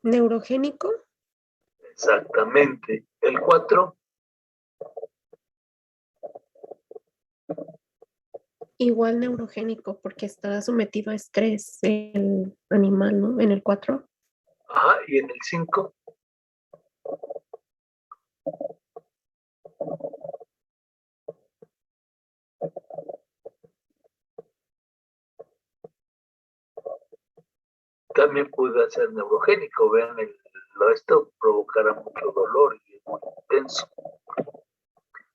Neurogénico. exactamente. El 4, Igual neurogénico, porque está sometido a estrés el animal, ¿no? En el 4. ajá, y en el 5, también puede ser neurogénico. Vean, esto provocará mucho dolor y es muy intenso.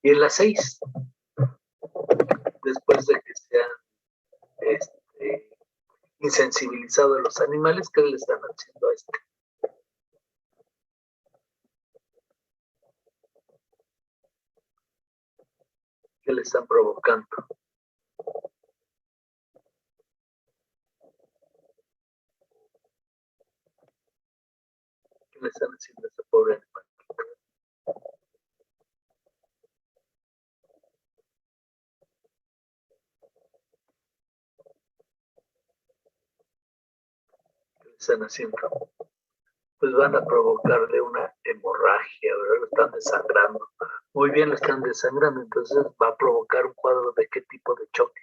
Y en la 6, después de que se han insensibilizado a los animales, ¿qué le están haciendo a este? ¿Qué le están provocando? ¿Qué le están haciendo a ese pobre animal? ¿Qué le están haciendo? Pues van a provocarle una hemorragia, ¿verdad? Lo están desangrando. Muy bien, lo están desangrando, entonces va a provocar un cuadro de qué tipo de choque.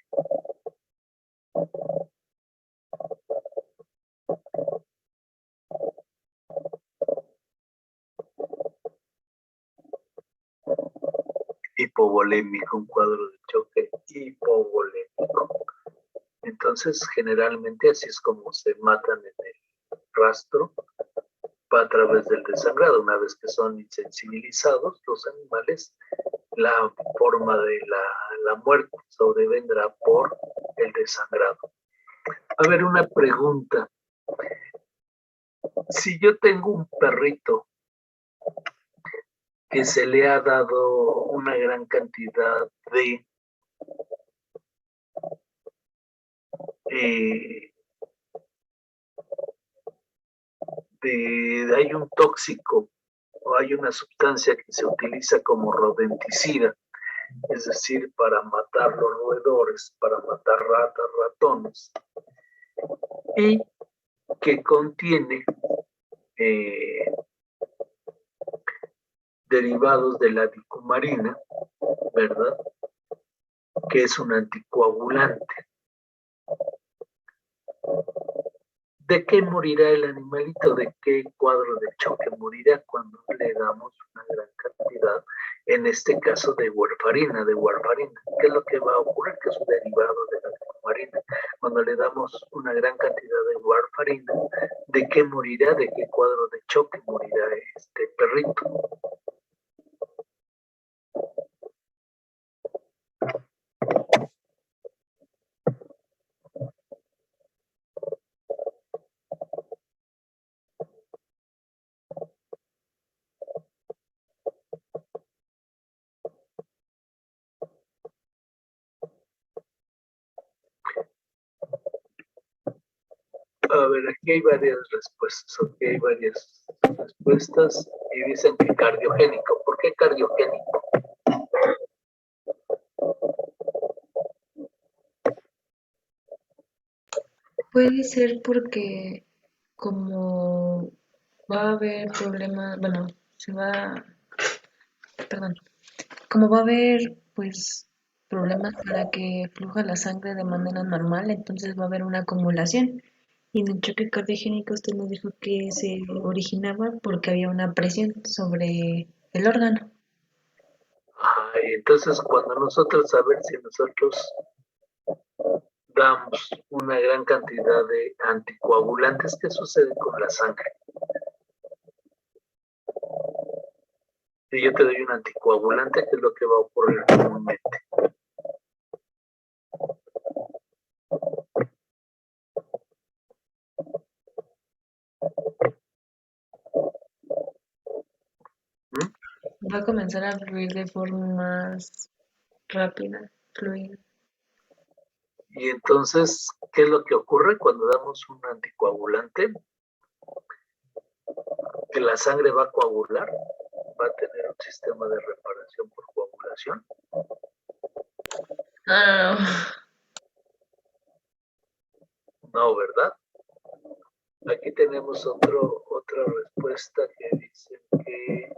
Hipovolémico, un cuadro de choque hipovolémico. Entonces, generalmente así es como se matan en el rastro, va a través del desangrado. Una vez que son insensibilizados los animales, la forma de la muerte sobrevendrá por el desangrado. A ver, una pregunta. Si yo tengo un perrito que se le ha dado una gran cantidad eh, hay un tóxico o hay una sustancia que se utiliza como rodenticida, es decir, para matar los roedores, para matar ratas, ratones, y que contiene derivados de la dicumarina, ¿verdad? Que es un anticoagulante. ¿De qué morirá el animalito? ¿De qué cuadro de choque morirá cuando le damos una gran cantidad, en este caso de warfarina, ¿Qué es lo que va a ocurrir? Que es un derivado de la warfarina. Cuando le damos una gran cantidad de warfarina, ¿de qué morirá? ¿De qué cuadro de choque morirá este perrito? A ver, aquí hay varias respuestas. Aquí hay varias respuestas y dicen que cardiogénico. ¿Por qué cardiogénico? Puede ser porque como va a haber problemas, bueno, perdón, como va a haber pues problemas para que fluya la sangre de manera normal, entonces va a haber una acumulación. Y en el choque cardiogénico usted nos dijo que se originaba porque había una presión sobre el órgano. Ajá, y entonces cuando nosotros, a ver si nosotros damos una gran cantidad de anticoagulantes, ¿qué sucede con la sangre? Si yo te doy un anticoagulante, ¿qué es lo que va a ocurrir comúnmente? Va a comenzar a fluir de forma más rápida, fluida. Y entonces, ¿qué es lo que ocurre cuando damos un anticoagulante? Que la sangre va a coagular, va a tener un sistema de reparación por coagulación. Ah, No, ¿verdad? Aquí tenemos otra respuesta que dice que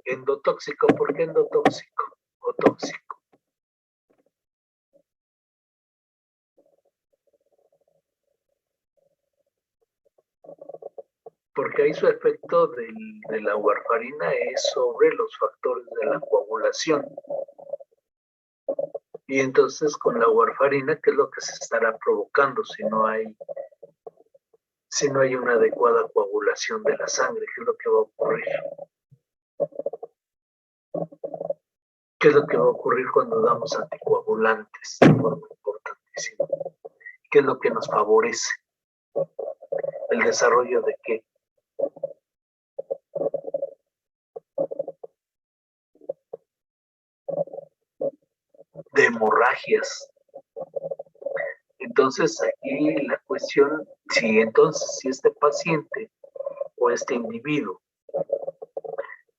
endotóxico. ¿Por qué endotóxico o tóxico? Porque ahí su efecto de la warfarina es sobre los factores de la coagulación. Y entonces con la warfarina, ¿qué es lo que se estará provocando si no hay una adecuada coagulación de la sangre? ¿Qué es lo que va a ocurrir? ¿Qué es lo que va a ocurrir cuando damos anticoagulantes? De forma importantísima. ¿Qué es lo que nos favorece? ¿El desarrollo de qué? De hemorragias. Entonces aquí la cuestión, si este paciente o este individuo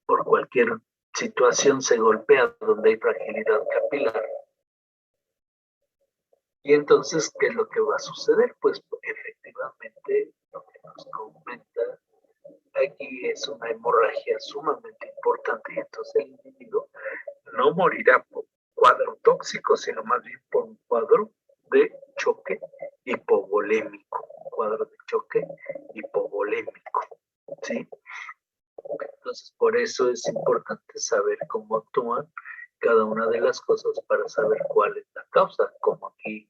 por cualquier situación se golpea donde hay fragilidad capilar, y entonces, ¿qué es lo que va a suceder? Pues efectivamente lo que nos comenta aquí es una hemorragia sumamente importante y entonces el individuo no morirá por cuadro tóxico, sino más bien por un cuadro de choque hipovolémico, cuadro de choque hipovolémico, ¿sí? Entonces, por eso es importante saber cómo actúan cada una de las cosas para saber cuál es la causa, como aquí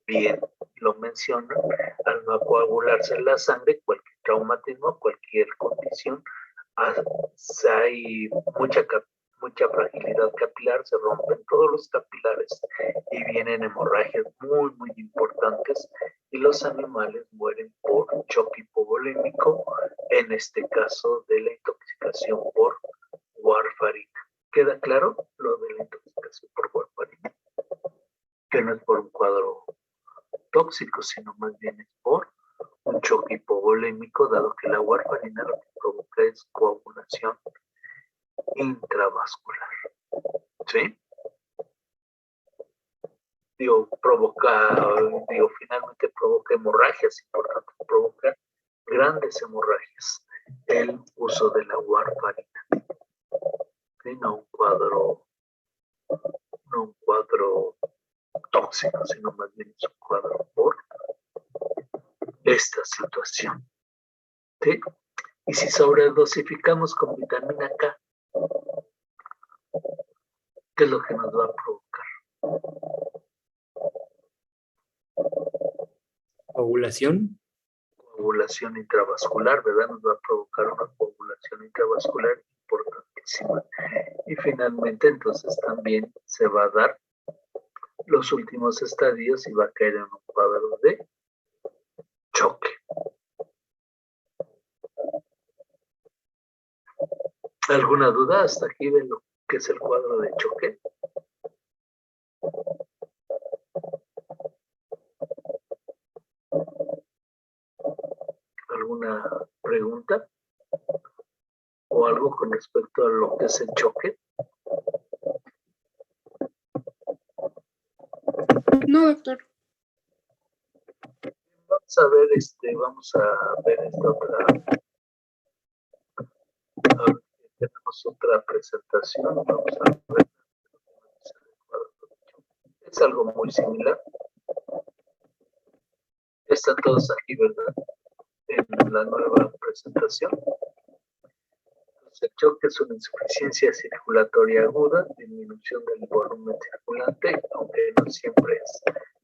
bien lo mencionan, al no coagularse la sangre, cualquier traumatismo, cualquier condición, hay mucha fragilidad capilar, se rompen todos los capilares y vienen hemorragias muy, muy importantes y los animales mueren por choque hipovolémico, en este caso de la intoxicación por warfarina. ¿Queda claro lo de la intoxicación por warfarina? Que no es por un cuadro tóxico, sino más bien es por un choque hipovolémico, dado que la warfarina lo que provoca es coagulación intravascular. ¿Sí? Finalmente provoca hemorragias importantes, provoca grandes hemorragias el uso de la warfarina. ¿Sí? No un cuadro tóxico, sino más bien es un cuadro por esta situación. ¿Sí? Y si sobredosificamos con vitamina K, ¿qué es lo que nos va a provocar? Ovulación. Coagulación intravascular, ¿verdad? Nos va a provocar una coagulación intravascular importantísima. Y finalmente, entonces también se va a dar los últimos estadios y va a caer en un cuadro de choque. ¿Alguna duda hasta aquí de lo que es el cuadro de choque? o algo con respecto a lo que es el choque? No, doctor. Vamos a ver esta otra. A ver, tenemos otra presentación. Vamos a ver. Es algo muy similar. Están todos aquí, ¿verdad? En la nueva presentación. Entonces, el choque es una insuficiencia circulatoria aguda, disminución del volumen circulante, aunque no siempre es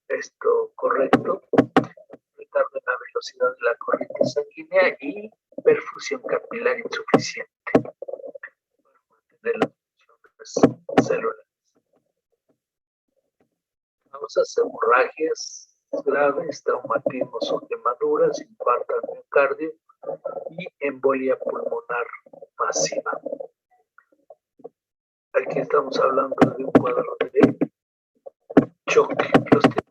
esto correcto, retardo en la velocidad de la corriente sanguínea y perfusión capilar insuficiente para mantener las funciones celulares. Causas hemorragias graves, traumatismos o quemaduras, infarto al miocardio y embolia pulmonar masiva. Aquí estamos hablando de un cuadro de choque. Los tipos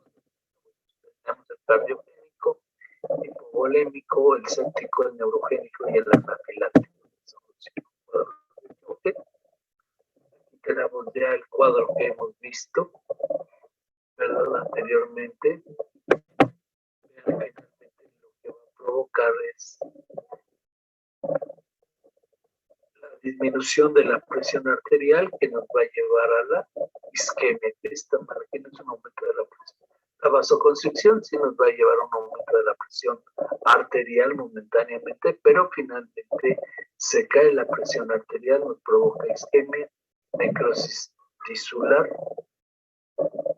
tenemos el cardiogénico, hipovolémico, el séptico, el neurogénico y el anafiláctico. Son los 5 cuadros de choque. Aquí tenemos ya el cuadro que hemos visto, ¿verdad? Anteriormente. Vean, finalmente lo que va a provocar es la disminución de la presión arterial, que nos va a llevar a la isquemia. Esta margen es un aumento de la presión. La vasoconstricción sí nos va a llevar a un aumento de la presión arterial momentáneamente, pero finalmente se cae la presión arterial, nos provoca isquemia, necrosis tisular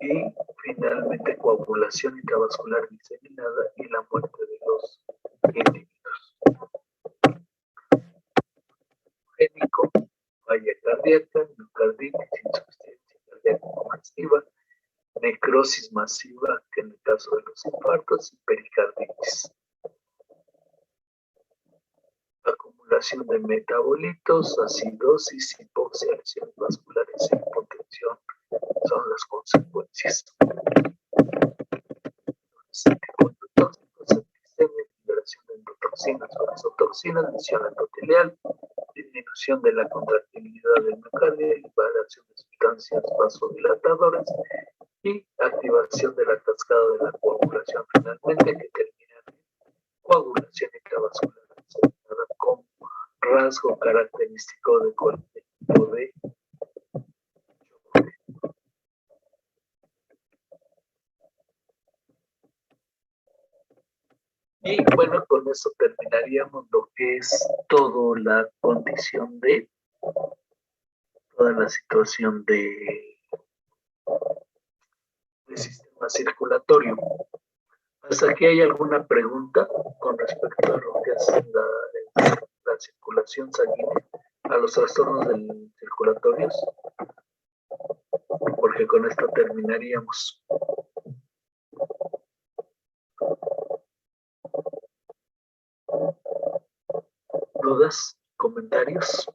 y finalmente coagulación intravascular diseminada y la muerte de los individuos. Génico, falla cardíaca, miocarditis, insuficiencia cardíaca masiva, necrosis masiva, que en el caso de los infartos, y pericarditis. Acumulación de metabolitos, acidosis, hipoxia, lesiones vasculares e hipotensión son las consecuencias. Anticonductóxicos, septicemia, liberación de endotoxinas o vasotoxinas, lesión endotelial, disminución de la contractilidad del miocardio, liberación de sustancias vasodilatadoras y activación de la cascada de la coagulación, finalmente, que termina en coagulación intravascular como rasgo característico de cualquier tipo de choque. Y bueno, con eso terminaríamos lo que es toda la condición de toda la situación de sistema circulatorio. ¿Hasta aquí hay alguna pregunta con respecto a lo que es la circulación sanguínea, a los trastornos circulatorios? Porque con esto terminaríamos. ¿Dudas? ¿Comentarios?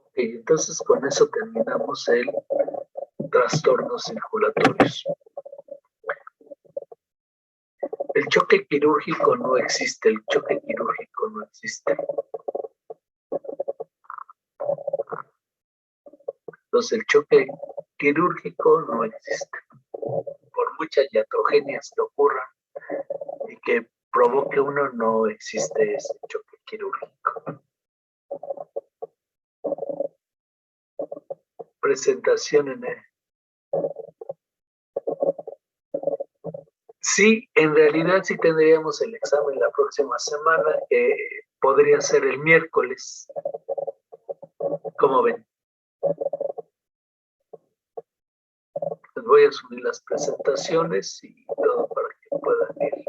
Ok, entonces con eso terminamos el trastornos circulatorios. El choque quirúrgico no existe, el choque quirúrgico no existe. Entonces el choque quirúrgico no existe. Por muchas iatrogenias que ocurran y que provoque uno, no existe ese choque quirúrgico. Presentación en el... Sí, en realidad sí tendríamos el examen la próxima semana, podría ser el miércoles. ¿Cómo ven? Les voy a subir las presentaciones y todo para que puedan ir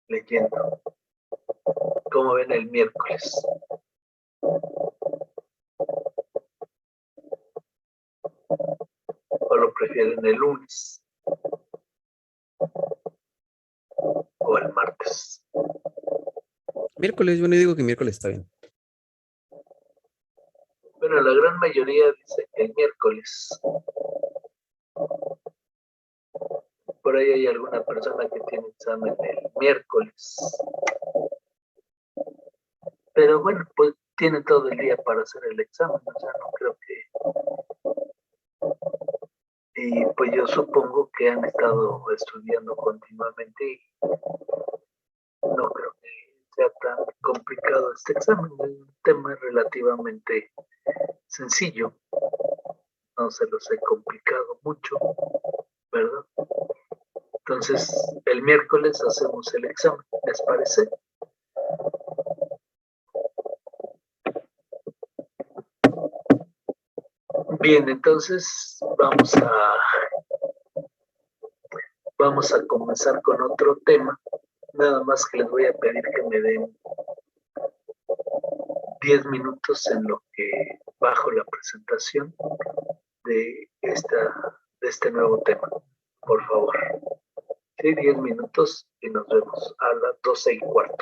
leyendo. ¿Cómo ven el miércoles? ¿O lo prefieren el lunes? ¿O el martes? Miércoles, yo le digo que miércoles está bien. Bueno, la gran mayoría dice que el miércoles. por ahí hay alguna persona que tiene examen el miércoles. Pero bueno, pues tiene todo el día para hacer el examen, o sea, no creo que... Y pues yo supongo que han estado estudiando continuamente y no creo que sea tan complicado este examen. El tema es relativamente sencillo, no se los he complicado mucho, ¿verdad? Entonces, el miércoles hacemos el examen, ¿les parece? Bien, entonces vamos a comenzar con otro tema. Nada más que les voy a pedir que me den 10 minutos en lo que bajo la presentación de este nuevo tema, por favor. Sí, 10 minutos y nos vemos a las 12:15.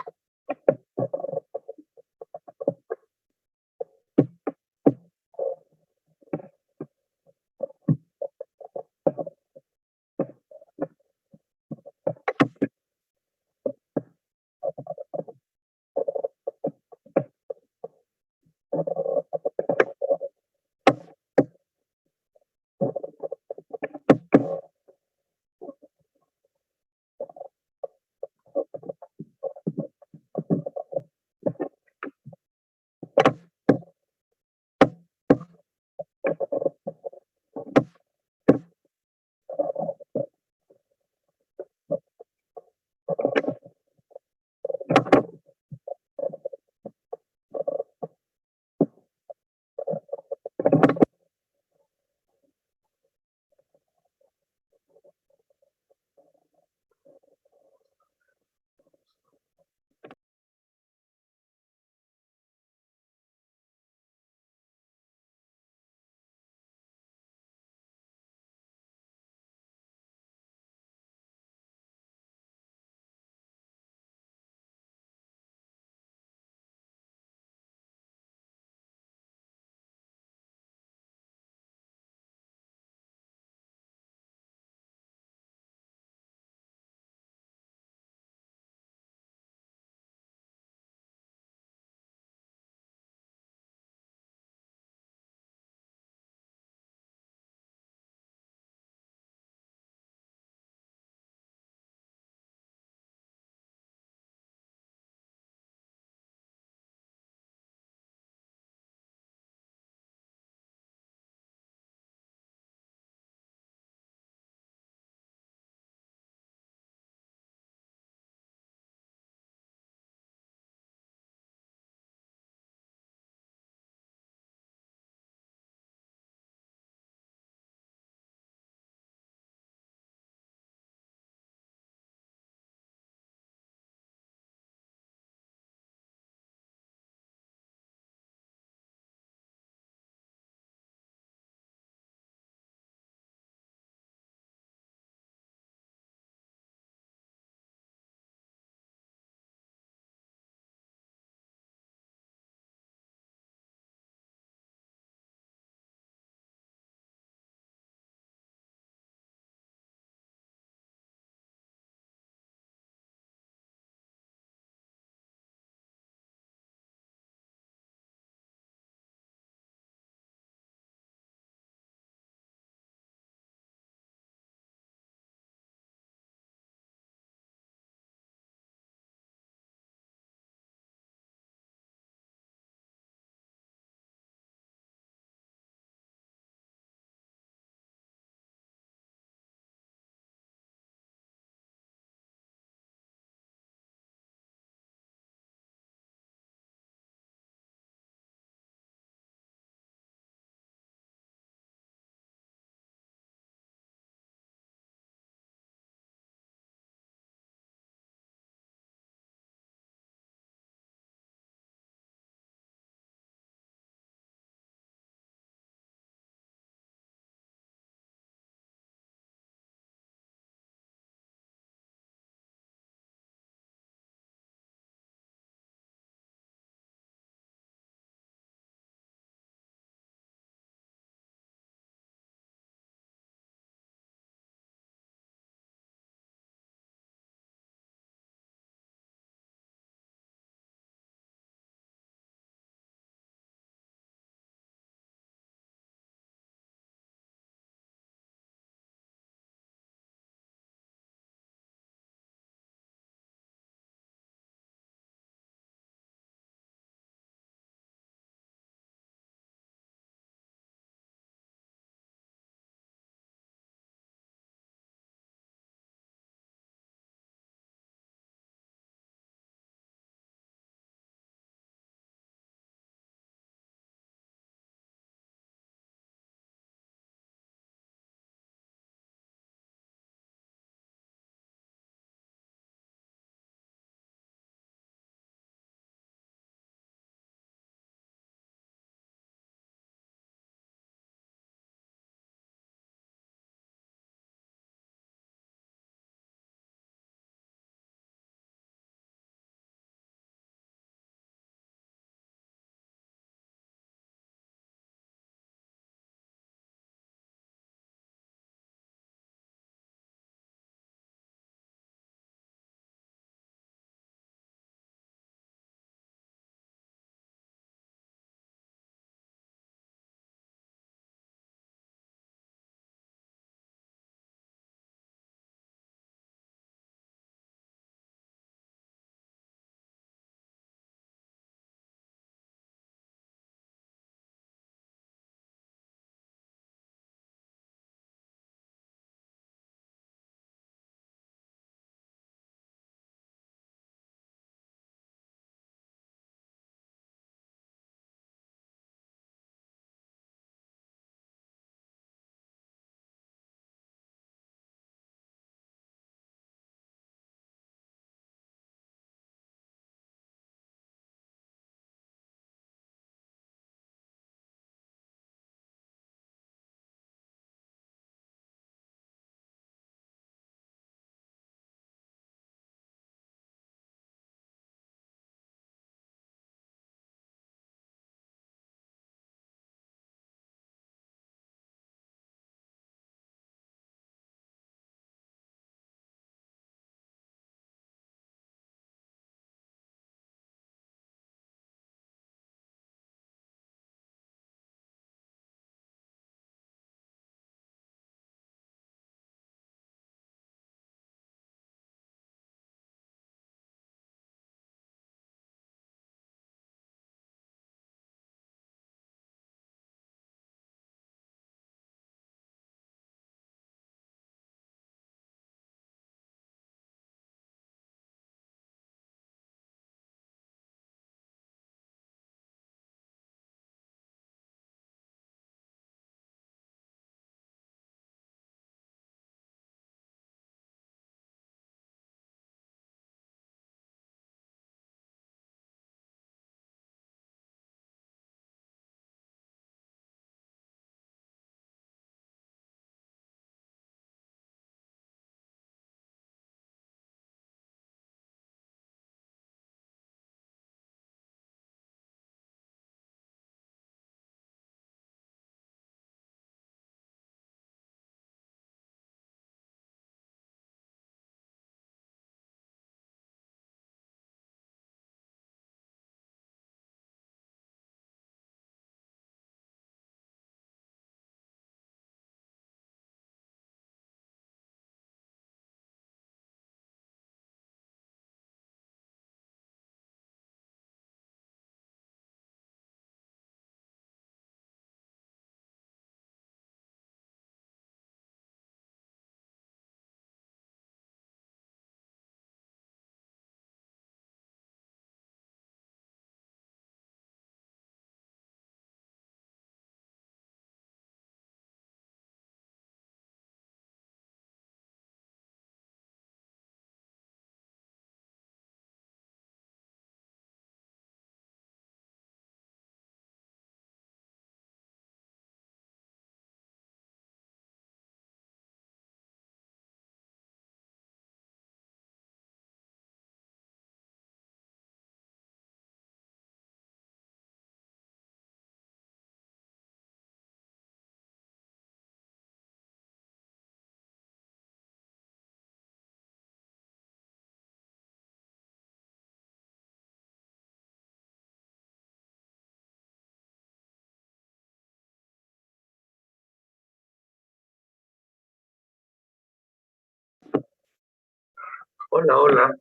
Hola, hola.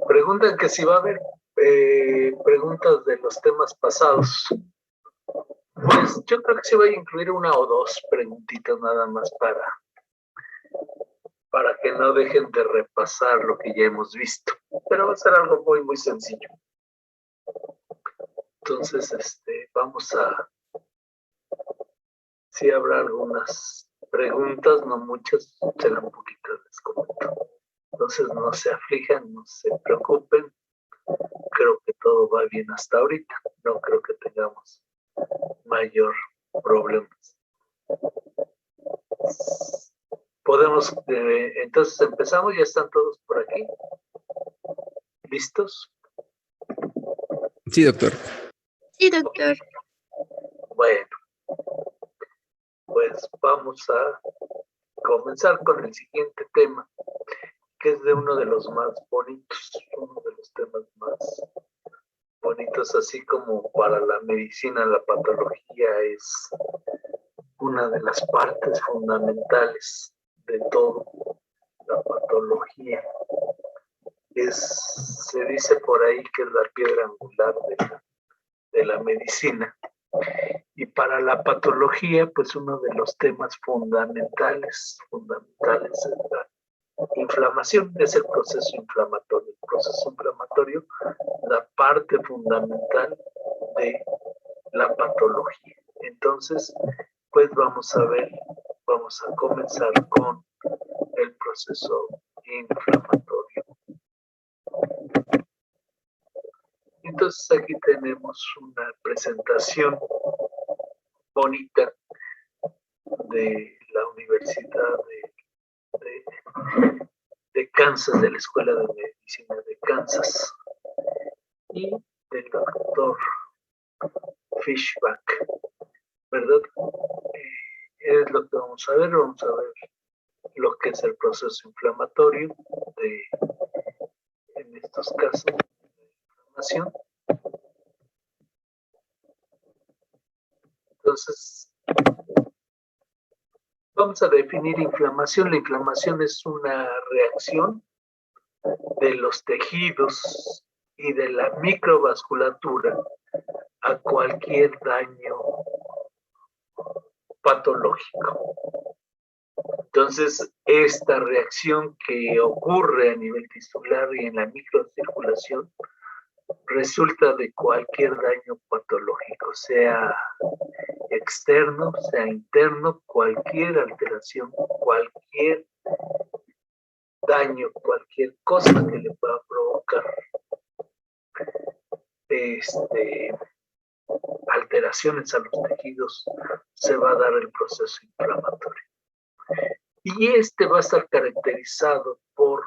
Preguntan que si va a haber preguntas de los temas pasados. Pues yo creo que sí voy a incluir una o dos preguntitas nada más para que no dejen de repasar lo que ya hemos visto. Pero va a ser algo muy, muy sencillo. Entonces, vamos a... Sí habrá algunas preguntas, no muchas, serán poquitas, les comento. Entonces no se aflijan, no se preocupen. Creo que todo va bien hasta ahorita. No creo que tengamos mayor problemas. Podemos, entonces empezamos, ya están todos por aquí. ¿Listos? Sí, doctor. Sí, doctor. Bueno, pues vamos a comenzar con el siguiente tema, que es de uno de los más bonitos, uno de los temas más bonitos, así como para la medicina, la patología es una de las partes fundamentales de todo, la patología. Se dice por ahí que es la piedra angular de la medicina. Y para la patología, pues uno de los temas fundamentales es la inflamación, es el proceso inflamatorio. El proceso inflamatorio, la parte fundamental de la patología. Entonces, pues vamos a comenzar con el proceso inflamatorio. Entonces aquí tenemos una presentación bonita de la Universidad de Kansas, de la Escuela de Medicina de Kansas, y del doctor Fishback, ¿verdad? Es lo que vamos a ver lo que es el proceso inflamatorio en estos casos de inflamación. Entonces, vamos a definir inflamación. La inflamación es una reacción de los tejidos y de la microvasculatura a cualquier daño patológico. Entonces, esta reacción que ocurre a nivel tisular y en la microcirculación resulta de cualquier daño patológico, sea externo, sea interno, cualquier alteración, cualquier daño, cualquier cosa que le pueda provocar alteraciones a los tejidos, se va a dar el proceso inflamatorio. Y va a estar caracterizado por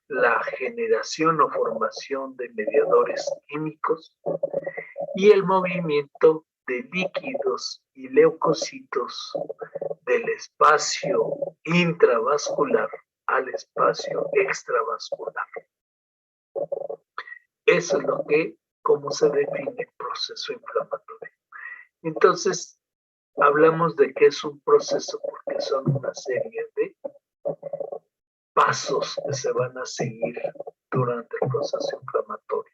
la generación o formación de mediadores químicos y el movimiento de líquidos y leucocitos del espacio intravascular al espacio extravascular. Eso es cómo se define el proceso inflamatorio. Entonces, hablamos de que es un proceso porque son una serie de pasos que se van a seguir durante el proceso inflamatorio.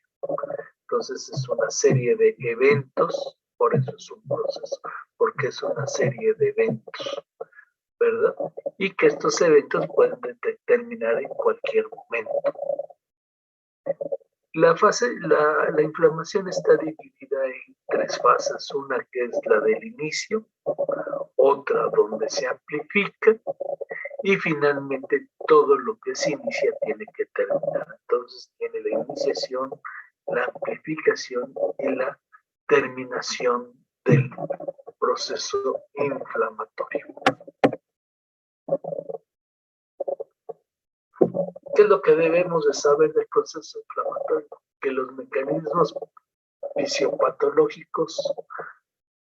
Entonces es una serie de eventos, por eso es un proceso, porque es una serie de eventos, ¿verdad? Y que estos eventos pueden terminar en cualquier momento. La inflamación está dividida en tres fases, una que es la del inicio, otra donde se amplifica y finalmente todo lo que se inicia tiene que terminar. Entonces tiene la iniciación, la amplificación y la terminación del proceso inflamatorio. ¿Qué es lo que debemos de saber del proceso inflamatorio? Que los mecanismos fisiopatológicos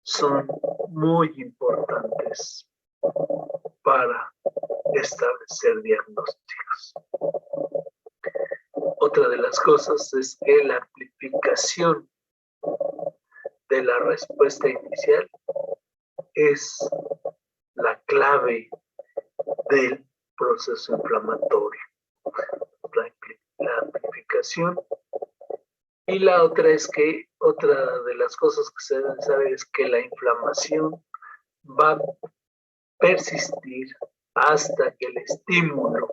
son muy importantes para establecer diagnósticos. Otra de las cosas es que la amplificación de la respuesta inicial es la clave del proceso inflamatorio. La amplificación. Y la otra es que, otra de las cosas que se deben saber es que la inflamación va a persistir hasta que el estímulo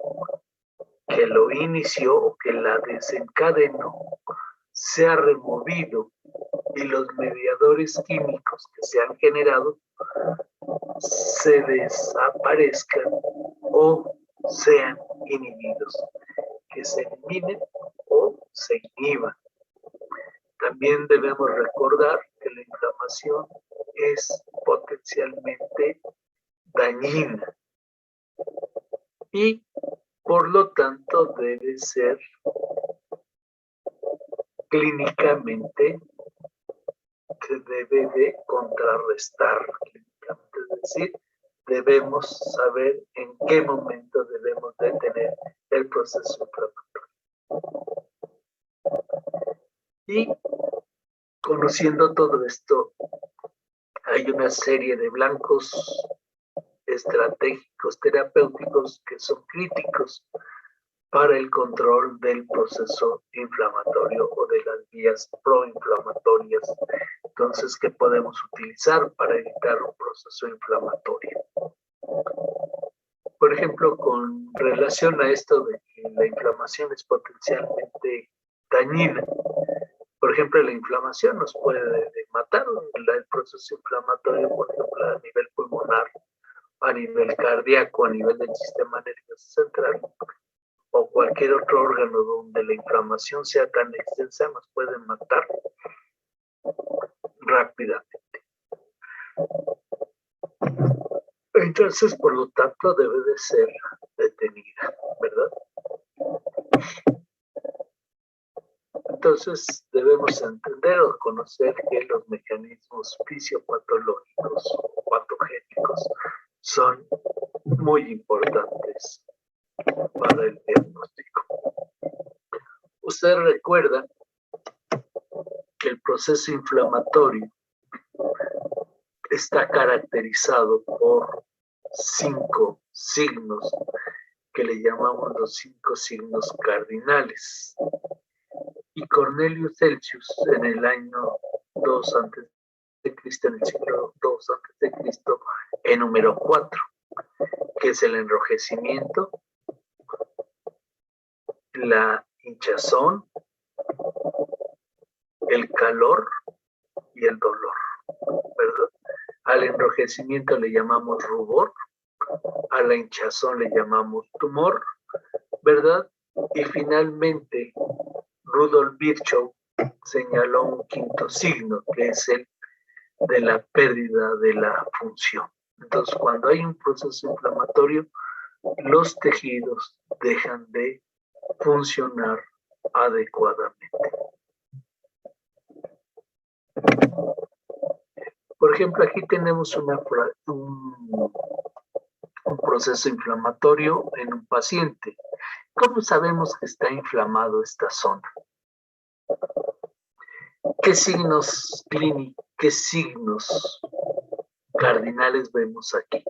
que lo inició o que la desencadenó sea removido y los mediadores químicos que se han generado se desaparezcan o sean inhibidos, que se eliminen o se inhiban. También debemos recordar que la inflamación es potencialmente dañina y por lo tanto debe ser clínicamente, se debe de contrarrestar clínicamente, es decir, debemos saber en qué momento debemos detener el proceso inflamatorio. Y conociendo todo esto, hay una serie de blancos estratégicos terapéuticos que son críticos para el control del proceso inflamatorio o de las vías proinflamatorias. Entonces, ¿qué podemos utilizar para evitar un proceso inflamatorio? Por ejemplo, con relación a esto de que la inflamación es potencialmente dañina, por ejemplo, la inflamación nos puede matar, el proceso inflamatorio, por ejemplo, a nivel pulmonar, a nivel cardíaco, a nivel del sistema nervioso central, o cualquier otro órgano donde la inflamación sea tan extensa, nos puede matar rápidamente. Entonces, por lo tanto, debe de ser detenida, ¿verdad? Entonces, debemos entender o conocer que los mecanismos fisiopatológicos o patogénicos son muy importantes para el diagnóstico. Usted recuerda que el proceso inflamatorio está caracterizado por 5 signos que le llamamos los 5 signos cardinales. Y Cornelius Celsius en el año 2 a.C., en el siglo 2 a.C., enumeró 4, que es el enrojecimiento, la hinchazón, el calor y el dolor, ¿verdad? Al enrojecimiento le llamamos rubor, a la hinchazón le llamamos tumor, ¿verdad? Y finalmente, Rudolf Virchow señaló un 5.º signo, que es el de la pérdida de la función. Entonces, cuando hay un proceso inflamatorio, los tejidos dejan de funcionar adecuadamente. Por ejemplo, aquí tenemos un proceso inflamatorio en un paciente. ¿Cómo sabemos que está inflamado esta zona? ¿Qué signos clínicos, qué signos cardinales vemos aquí?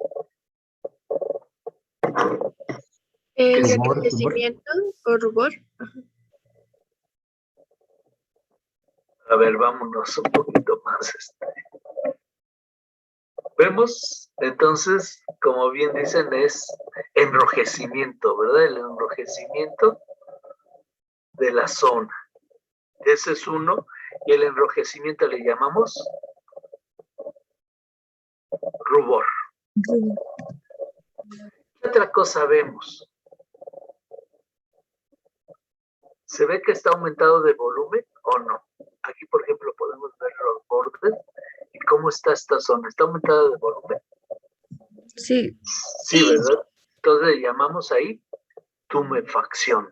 El enrojecimiento o rubor. A ver, vámonos un poquito más. Vemos, entonces, como bien dicen, es enrojecimiento, ¿verdad? El enrojecimiento de la zona. Ese es uno. Y el enrojecimiento le llamamos rubor. ¿Qué otra cosa vemos? ¿Se ve que está aumentado de volumen o no? Aquí, por ejemplo, podemos ver los bordes y cómo está esta zona. ¿Está aumentada de volumen? Sí. Sí, ¿verdad? Entonces le llamamos ahí tumefacción,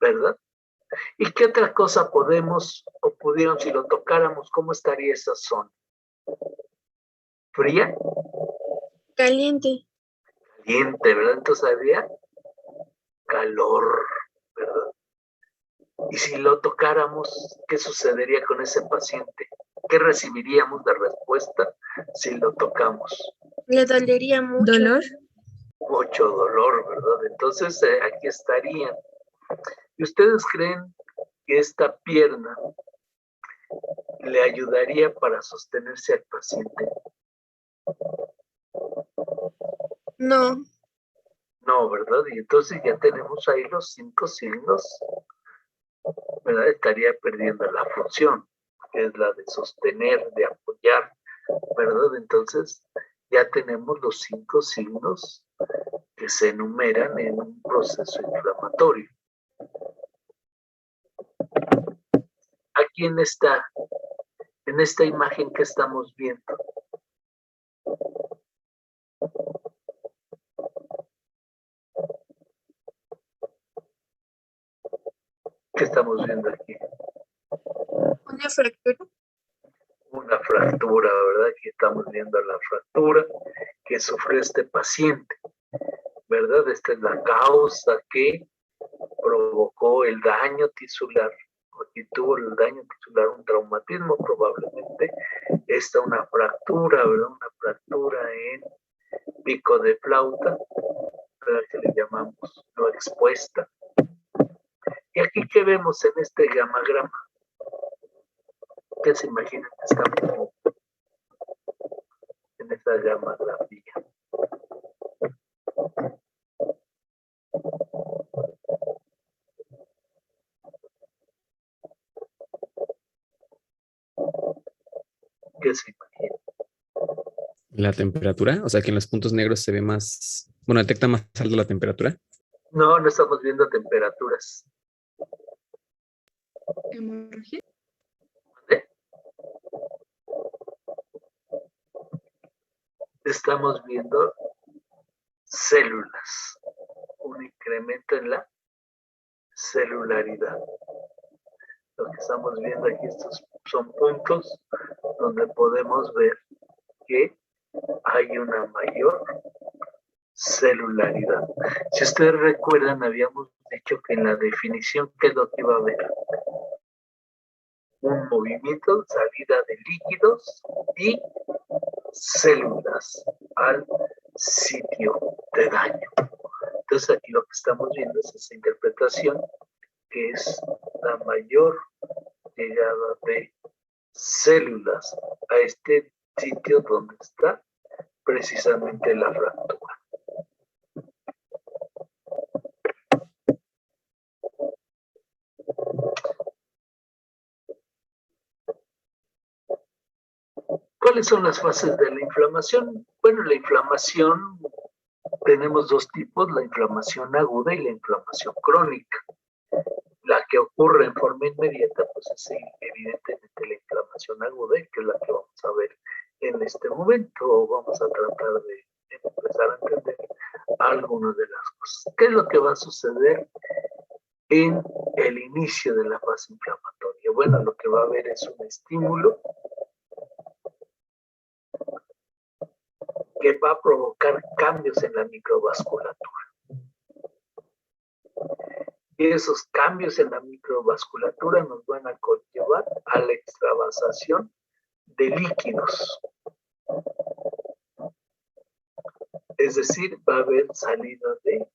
¿verdad? ¿Y qué otra cosa podemos o pudieron, si lo tocáramos, cómo estaría esa zona? ¿Fría? Caliente. Caliente, ¿verdad? Entonces habría calor, ¿verdad? Y si lo tocáramos, ¿qué sucedería con ese paciente? ¿Qué recibiríamos de respuesta si lo tocamos? Le dolería mucho. ¿Dolor? Mucho dolor, ¿verdad? Entonces aquí estarían. ¿Y ustedes creen que esta pierna le ayudaría para sostenerse al paciente? No, No, ¿verdad? Y entonces ya tenemos ahí los 5 signos, ¿verdad? Estaría perdiendo la función, que es la de sostener, de apoyar, ¿verdad? Entonces ya tenemos los 5 signos que se enumeran en un proceso inflamatorio. Aquí en esta imagen que estamos viendo, ¿qué estamos viendo aquí? una fractura. Una fractura, ¿verdad? Aquí estamos viendo la fractura que sufrió este paciente, ¿verdad? Esta es la causa que provocó el daño tisular. Aquí tuvo el daño tisular, un traumatismo probablemente. Esta una fractura, ¿verdad? Una fractura en pico de flauta, ¿verdad? Que le llamamos no expuesta. Y aquí, ¿qué vemos en este gamagrama? ¿Qué se imaginan que estamos en esta gamografía? ¿Qué se imagina? La temperatura, o sea que en los puntos negros se ve más, bueno, detecta más alta la temperatura. No, no estamos viendo temperaturas. Hemorragia. ¿Eh? Estamos viendo células, un incremento en la celularidad. Lo que estamos viendo aquí, estos son puntos donde podemos ver que hay una mayor celularidad. Si ustedes recuerdan, habíamos dicho que en la definición, ¿qué es lo que iba a haber? Un movimiento, salida de líquidos y células al sitio de daño. Entonces aquí lo que estamos viendo es esa interpretación, que es la mayor llegada de células a este sitio donde está precisamente la fractura. ¿Cuáles son las fases de la inflamación? Bueno, la inflamación tenemos dos tipos, la inflamación aguda y la inflamación crónica. La que ocurre en forma inmediata, pues es evidentemente la inflamación aguda, que es la que vamos a ver en este momento. Vamos a tratar de empezar a entender algunas de las cosas. ¿Qué es lo que va a suceder en el inicio de la fase inflamatoria? Bueno, lo que va a haber es un estímulo que va a provocar cambios en la microvasculatura. Y esos cambios en la microvasculatura nos van a conllevar a la extravasación de líquidos. Es decir, va a haber salida de,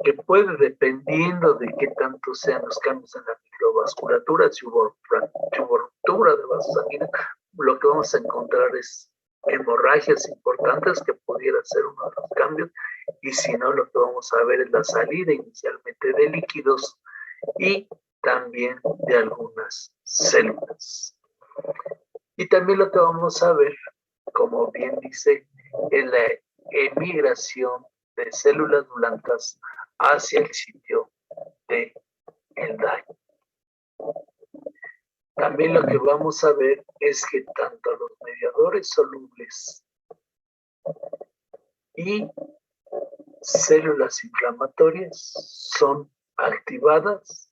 que puede, dependiendo de qué tanto sean los cambios en la microvasculatura, si hubo ruptura de vasos sanguíneos, lo que vamos a encontrar es hemorragias importantes, que pudiera ser uno de los cambios, y si no, lo que vamos a ver es la salida inicialmente de líquidos y también de algunas células. Y también lo que vamos a ver, como bien dice, es la emigración de células blancas hacia el sitio del daño. También lo que vamos a ver es que tanto los mediadores solubles y células inflamatorias son activadas,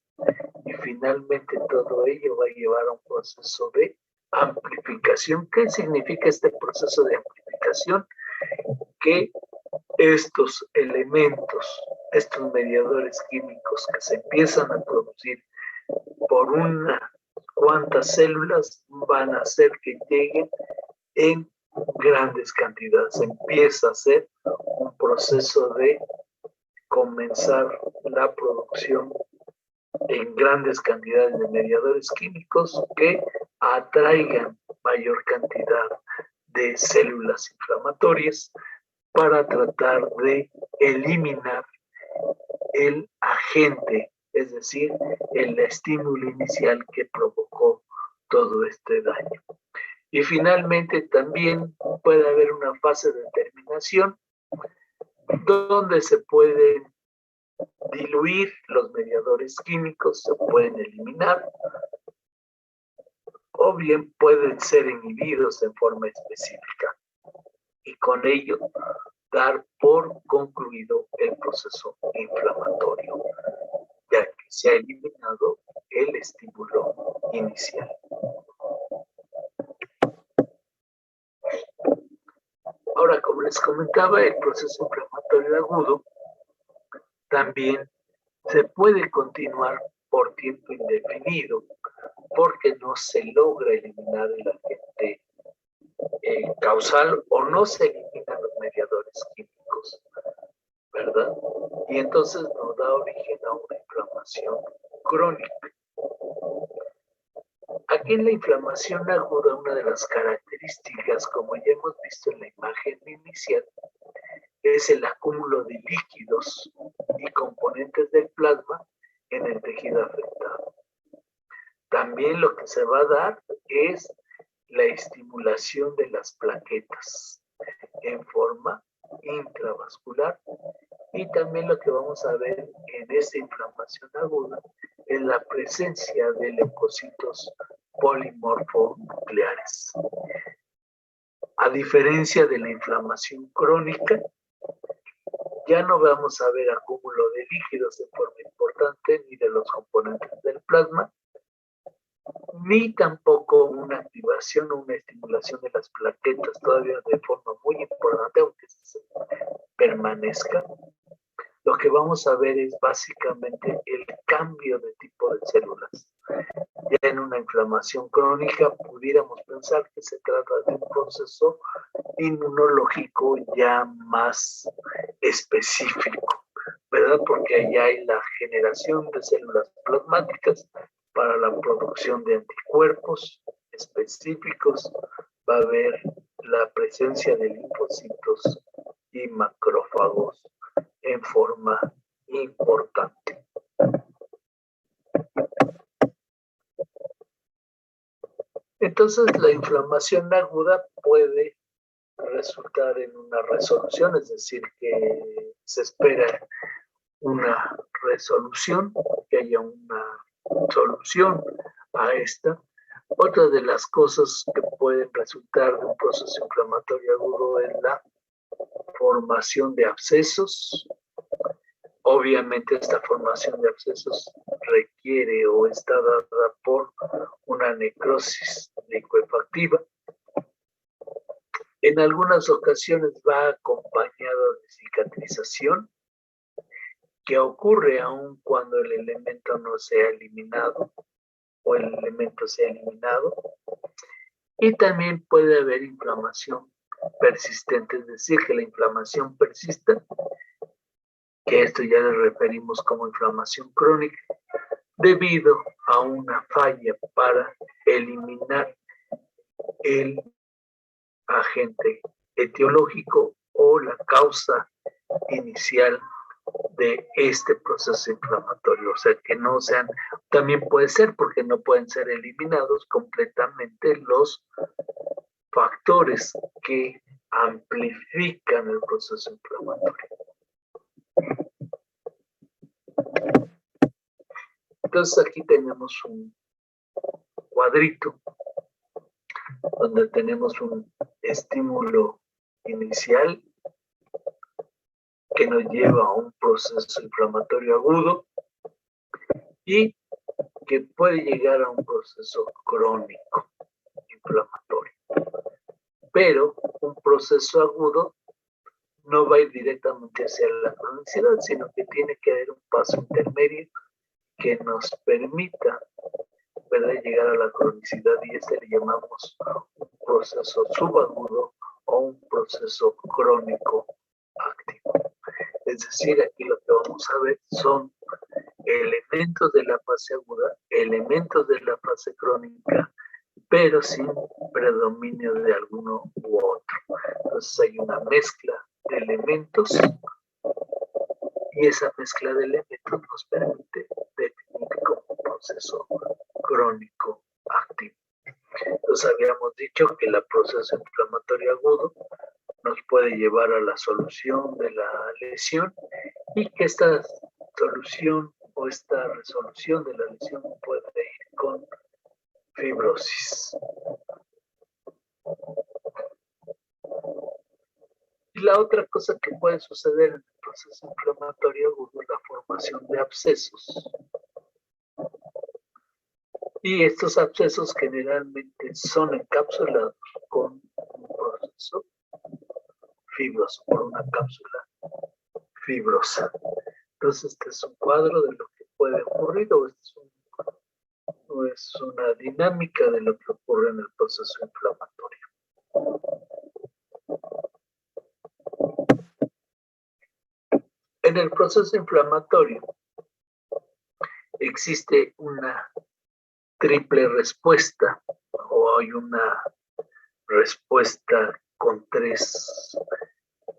y finalmente todo ello va a llevar a un proceso de amplificación. ¿Qué significa este proceso de amplificación? Que estos elementos, estos mediadores químicos que se empiezan a producir por unas cuantas células, van a hacer que lleguen en grandes cantidades. Empieza a ser un proceso de comenzar la producción en grandes cantidades de mediadores químicos que atraigan mayor cantidad de células inflamatorias para tratar de eliminar el agente, es decir, el estímulo inicial que provocó todo este daño. Y finalmente también puede haber una fase de terminación donde se pueden diluir los mediadores químicos, se pueden eliminar o bien pueden ser inhibidos en forma específica y con ello dar por concluido el proceso inflamatorio, ya que se ha eliminado el estímulo inicial. Ahora, como les comentaba, el proceso inflamatorio agudo también se puede continuar por tiempo indefinido porque no se logra eliminar el agente causal o no se eliminan los mediadores químicos, ¿verdad? Y entonces nos da origen a una inflamación crónica. Aquí en la inflamación aguda, una de las características, como ya hemos visto en la imagen inicial, es el acúmulo de líquidos y componentes del plasma en el tejido afectado. También lo que se va a dar es la estimulación de las plaquetas en forma intravascular y también lo que vamos a ver en esta inflamación aguda es la presencia de leucocitos polimorfonucleares. A diferencia de la inflamación crónica, ya no vamos a ver acúmulo de líquidos de forma importante ni de los componentes del plasma, ni tampoco una activación o una estimulación de las plaquetas todavía de forma muy importante, aunque se permanezca. Lo que vamos a ver es básicamente el cambio de tipo de células. Ya en una inflamación crónica pudiéramos pensar que se trata de un proceso inmunológico ya más específico, ¿verdad? Porque allá hay la generación de células plasmáticas para la producción de anticuerpos específicos, va a haber la presencia de linfocitos y macrófagos en forma importante. Entonces, la inflamación aguda puede resultar en una resolución, es decir, que se espera una resolución, que haya una solución a esta. Otra de las cosas que pueden resultar de un proceso inflamatorio agudo es la formación de abscesos. Obviamente esta formación de abscesos requiere o está dada por una necrosis licuefactiva. En algunas ocasiones va acompañado de cicatrización, que ocurre aun cuando el elemento no sea eliminado o el elemento sea eliminado. Y también puede haber inflamación persistente, es decir, que la inflamación persista, que esto ya le referimos como inflamación crónica, debido a una falla para eliminar el agente etiológico o la causa inicial de este proceso inflamatorio. O sea, que no sean, también puede ser porque no pueden ser eliminados completamente los factores que amplifican el proceso inflamatorio. Entonces aquí tenemos un cuadrito donde tenemos un estímulo inicial que nos lleva a un proceso inflamatorio agudo y que puede llegar a un proceso crónico inflamatorio. Pero un proceso agudo no va a ir directamente hacia la cronicidad, sino que tiene que haber un paso intermedio que nos permita, ¿verdad?, llegar a la cronicidad, y este le llamamos un proceso subagudo o proceso crónico activo. Es decir, aquí lo que vamos a ver son elementos de la fase aguda, elementos de la fase crónica, pero sin predominio de alguno u otro. Entonces hay una mezcla de elementos y esa mezcla de elementos nos permite definir como un proceso crónico activo. Entonces habíamos dicho que el proceso inflamatorio agudo nos puede llevar a la solución de la lesión y que esta solución o esta resolución de la lesión puede ir con fibrosis. Y la otra cosa que puede suceder en el proceso inflamatorio agudo es la formación de abscesos. Y estos abscesos generalmente son encapsulados con un proceso fibroso, por una cápsula fibrosa. Entonces, este es un cuadro de lo que puede ocurrir o es una dinámica de lo que ocurre en el proceso inflamatorio. En el proceso inflamatorio existe una triple respuesta o hay una respuesta con tres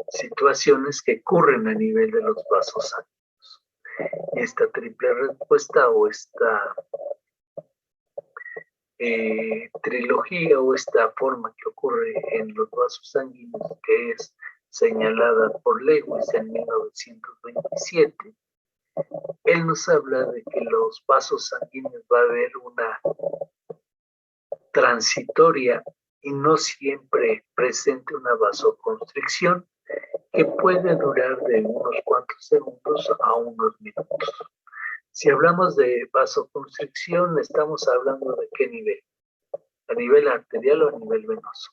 situaciones que ocurren a nivel de los vasos sanguíneos. Esta triple respuesta o esta trilogía o esta forma que ocurre en los vasos sanguíneos, que es señalada por Lewis en 1927, él nos habla de que los vasos sanguíneos va a haber una transitoria y no siempre presente una vasoconstricción que puede durar de unos cuantos segundos a unos minutos. Si hablamos de vasoconstricción, estamos hablando de qué nivel, a nivel arterial o a nivel venoso.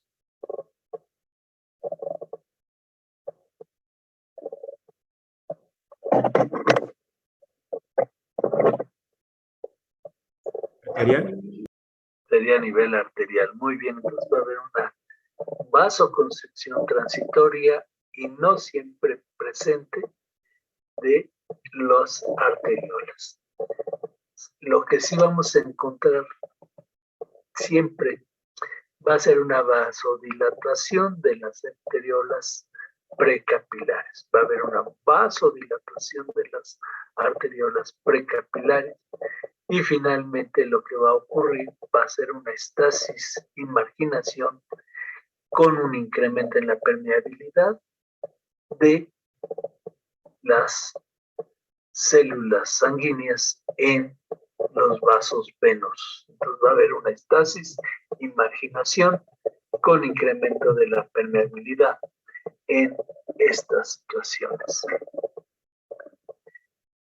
¿Arterial? Sería a nivel arterial. Muy bien, entonces va a haber una vasoconstricción transitoria y no siempre presente de los arteriolas. Lo que sí vamos a encontrar siempre va a ser una vasodilatación de las arteriolas precapilares. Va a haber una vasodilatación de las arteriolas precapilares y finalmente lo que va a ocurrir va a ser una estasis y marginación con un incremento en la permeabilidad de las células sanguíneas en los vasos venosos. Entonces va a haber una estasis y marginación con incremento de la permeabilidad en estas situaciones.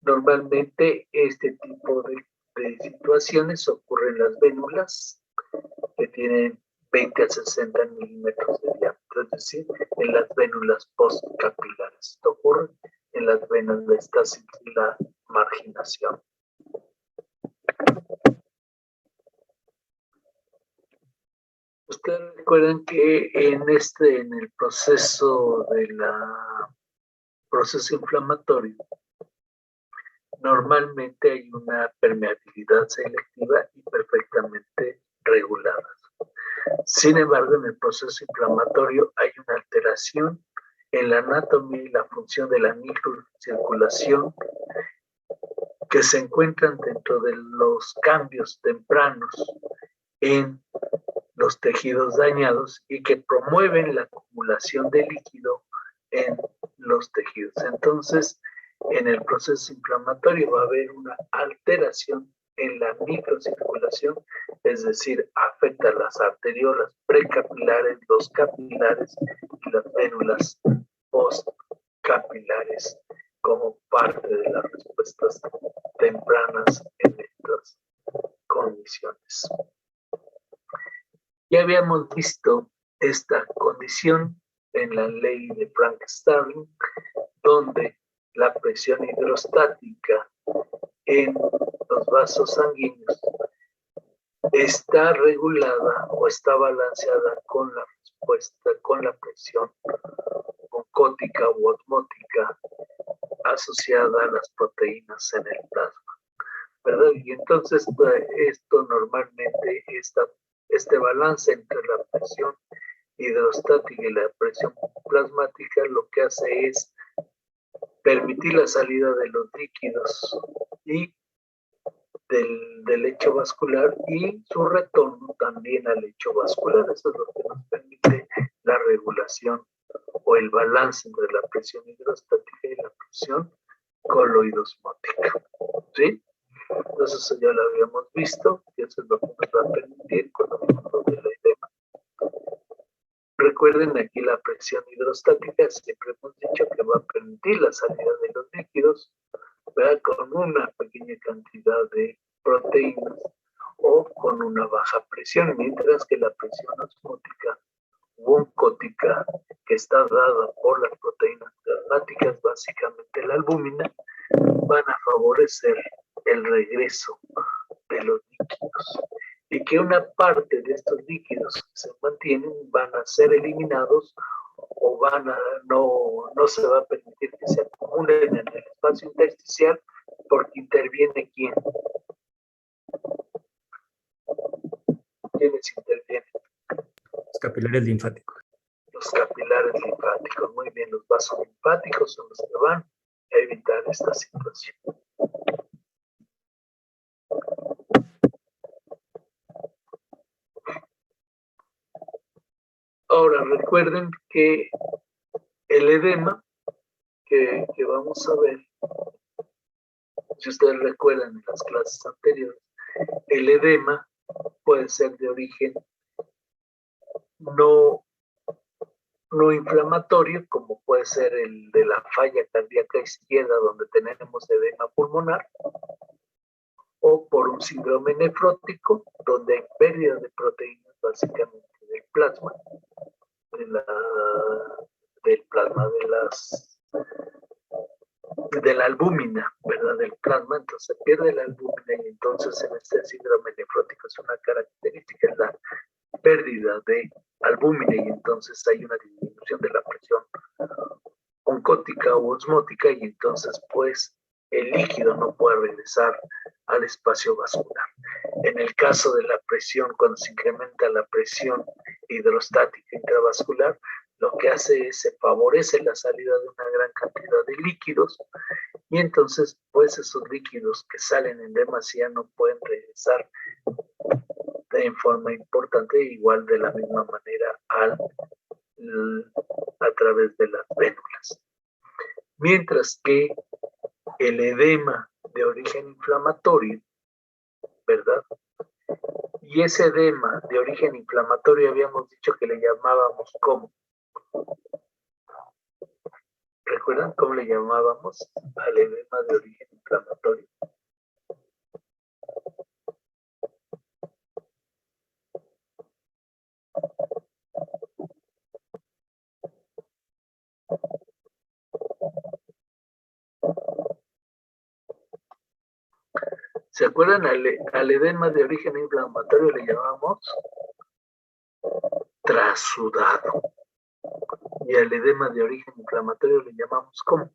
Normalmente este tipo de situaciones ocurren en las vénulas que tienen 20 a 60 milímetros de diámetro, es decir, en las vénulas postcapilares. Esto ocurre en las venas de estasis y la marginación. Ustedes recuerdan que en el proceso proceso inflamatorio, normalmente hay una permeabilidad selectiva y perfectamente regulada. Sin embargo, en el proceso inflamatorio hay una alteración en la anatomía y la función de la microcirculación que se encuentran dentro de los cambios tempranos en los tejidos dañados y que promueven la acumulación de líquido en los tejidos. Entonces, en el proceso inflamatorio va a haber una alteración en la microcirculación, es decir, afecta a las arteriolas precapilares, los capilares y las vénulas postcapilares como parte de las respuestas tempranas en estas condiciones. Ya habíamos visto esta condición en la ley de Frank-Starling, donde la presión hidrostática en los vasos sanguíneos está regulada o está balanceada con la respuesta con la presión oncótica u osmótica asociada a las proteínas en el plasma, ¿verdad? Y entonces esto normalmente, este balance entre la presión hidrostática y la presión plasmática lo que hace es permitir la salida de los líquidos y del lecho vascular y su retorno también al lecho vascular. Eso es lo que nos permite la regulación o el balance entre la presión hidrostática y la presión coloidosmótica. ¿Sí? Entonces eso ya lo habíamos visto y eso es lo que nos va a permitir cuando hablamos de la edema. Recuerden aquí la presión hidrostática, siempre hemos dicho que va a permitir la salida de los líquidos, ¿verdad? Con una pequeña cantidad de proteínas o con una baja presión, mientras que la presión osmótica u oncótica, que está dada por las proteínas plasmáticas, básicamente la albúmina, van a favorecer el regreso de los líquidos y que una parte de estos líquidos que se mantienen van a ser eliminados o no se va a permitir que se acumulen en el espacio intersticial porque interviene ¿quién? ¿Quiénes intervienen? Los capilares linfáticos. Los capilares linfáticos, muy bien, los vasos linfáticos son los que van a evitar esta situación. Ahora recuerden que el edema que vamos a ver, si ustedes recuerdan en las clases anteriores, el edema puede ser de origen no inflamatorio, como puede ser el de la falla cardíaca izquierda, donde tenemos edema pulmonar, o por un síndrome nefrótico, donde hay pérdida de proteínas básicamente del plasma, del plasma de la albúmina, ¿verdad? Del plasma, entonces se pierde la albúmina y entonces en este síndrome nefrótico es una característica, es la pérdida de albúmina y entonces hay una disminución de la presión oncótica u osmótica y entonces pues el líquido no puede regresar al espacio vascular. En el caso de la presión, cuando se incrementa la presión hidrostática intravascular, lo que hace es se favorece la salida de una gran cantidad de líquidos y entonces pues esos líquidos que salen en demasía no pueden regresar en forma importante, igual de la misma manera a través de las vénulas. Mientras que el edema de origen inflamatorio, ¿verdad? Y ese edema de origen inflamatorio habíamos dicho que le llamábamos ¿cómo? ¿Recuerdan cómo le llamábamos al edema de origen inflamatorio? ¿Se acuerdan al edema de origen inflamatorio le llamamos trasudado? Y al edema de origen inflamatorio le llamamos ¿cómo?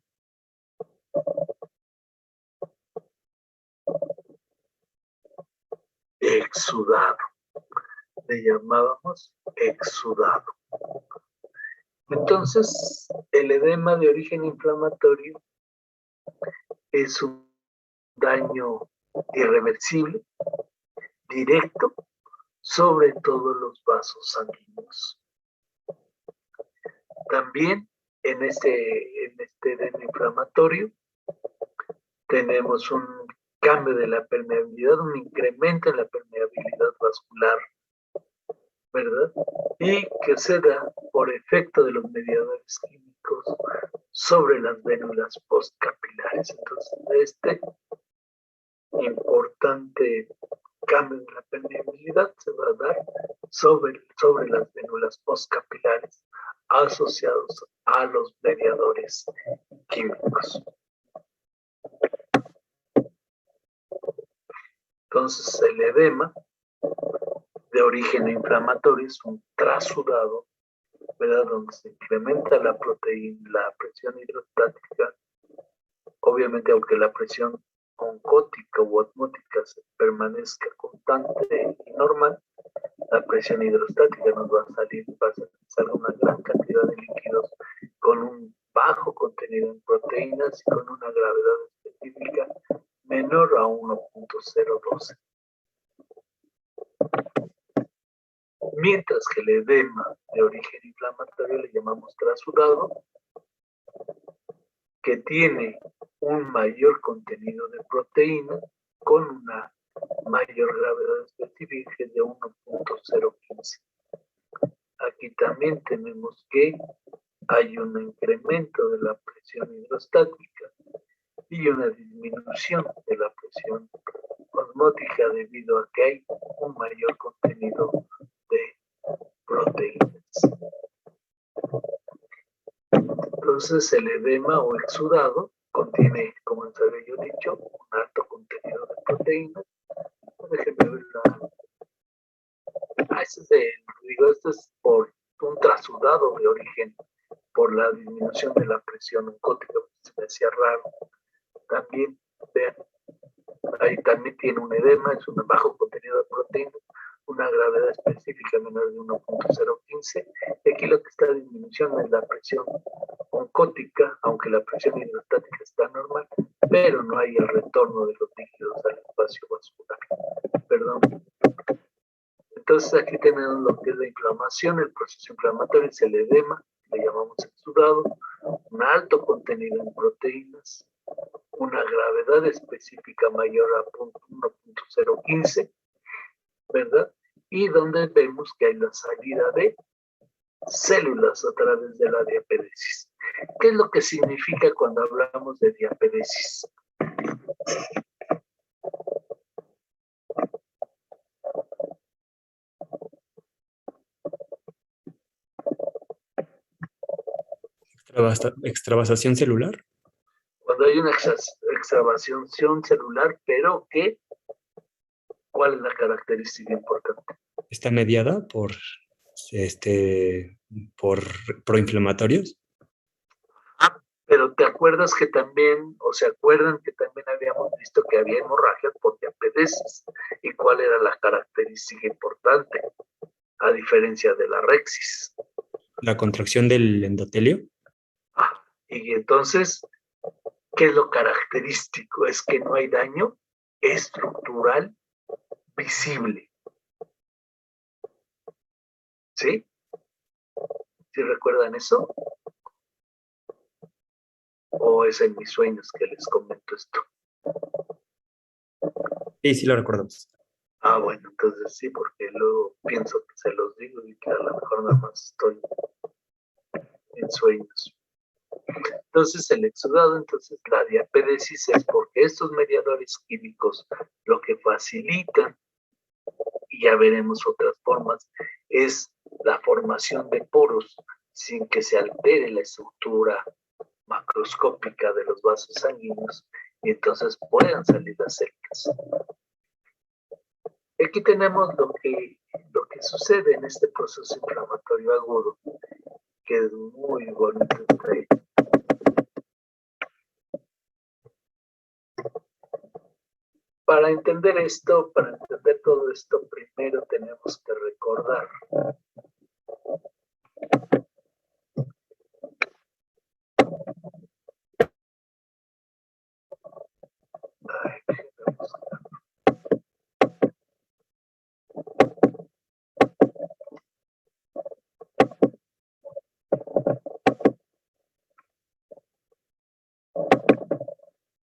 Exudado. Le llamábamos exudado. Entonces, el edema de origen inflamatorio es un daño irreversible, directo, sobre todos los vasos sanguíneos. También en este edema inflamatorio tenemos un cambio de la permeabilidad, un incremento en la permeabilidad vascular, ¿verdad? Y que se da por efecto de los mediadores químicos sobre las vénulas postcapilares. Entonces, este importante cambio en la permeabilidad se va a dar sobre las vénulas postcapilares asociados a los mediadores químicos. Entonces, el edema de origen inflamatorio es un trasudado ¿verdad? Donde se incrementa la proteína, la presión hidrostática. Obviamente, aunque la presión oncótica o osmótica se permanezca constante y normal, la presión hidrostática nos va a salir, va a salir una gran cantidad de líquidos con un bajo contenido en proteínas y con una gravedad específica menor a 1.012. Mientras que el edema de origen inflamatorio le llamamos trasudado, que tiene un mayor contenido de proteína con una mayor gravedad específica de 1.015. Aquí también tenemos que hay un incremento de la presión hidrostática y una disminución de la presión osmótica debido a que hay un mayor contenido de proteínas. Entonces el edema o exudado contiene, como les había yo dicho, un alto contenido de proteínas. Déjenme ver esto es por un trasudado de origen, por la disminución de la presión oncótica, se me hacía raro. También, vean, ahí también tiene un edema, es un bajo contenido de proteínas, una gravedad específica menor de 1.015. Y aquí lo que está en disminución es la presión oncótica, aunque la presión hidrostática está normal, pero no hay el retorno de los líquidos al espacio vascular. Perdón. Entonces aquí tenemos lo que es la inflamación, el proceso inflamatorio es el edema, le llamamos exudado, un alto contenido en proteínas, una gravedad específica mayor a 1.015, ¿verdad? Y donde vemos que hay la salida de células a través de la diapedesis. ¿Qué es lo que significa cuando hablamos de diapedesis? ¿Extravasación celular? Cuando hay una extravasación celular, pero que, ¿cuál es la característica importante? Está mediada por proinflamatorios. Pero te acuerdas que también, o se acuerdan que también habíamos visto que había hemorragias por diapedesis. ¿Y cuál era la característica importante? A diferencia de la rexis. La contracción del endotelio. Y entonces, ¿qué es lo característico? Es que no hay daño estructural visible. ¿Sí? ¿Sí recuerdan eso? ¿O es en mis sueños que les comento esto? Sí, lo recordamos. Bueno, entonces sí, porque luego pienso que se los digo y que a lo mejor nada más estoy en sueños. Entonces el exudado, entonces la diapedesis es porque estos mediadores químicos lo que facilitan, y ya veremos otras formas, es la formación de poros sin que se altere la estructura macroscópica de los vasos sanguíneos y entonces puedan salir las células. Aquí tenemos lo que sucede en este proceso inflamatorio agudo, que es muy bonito. Para entender esto, para entender todo esto, primero tenemos que recordar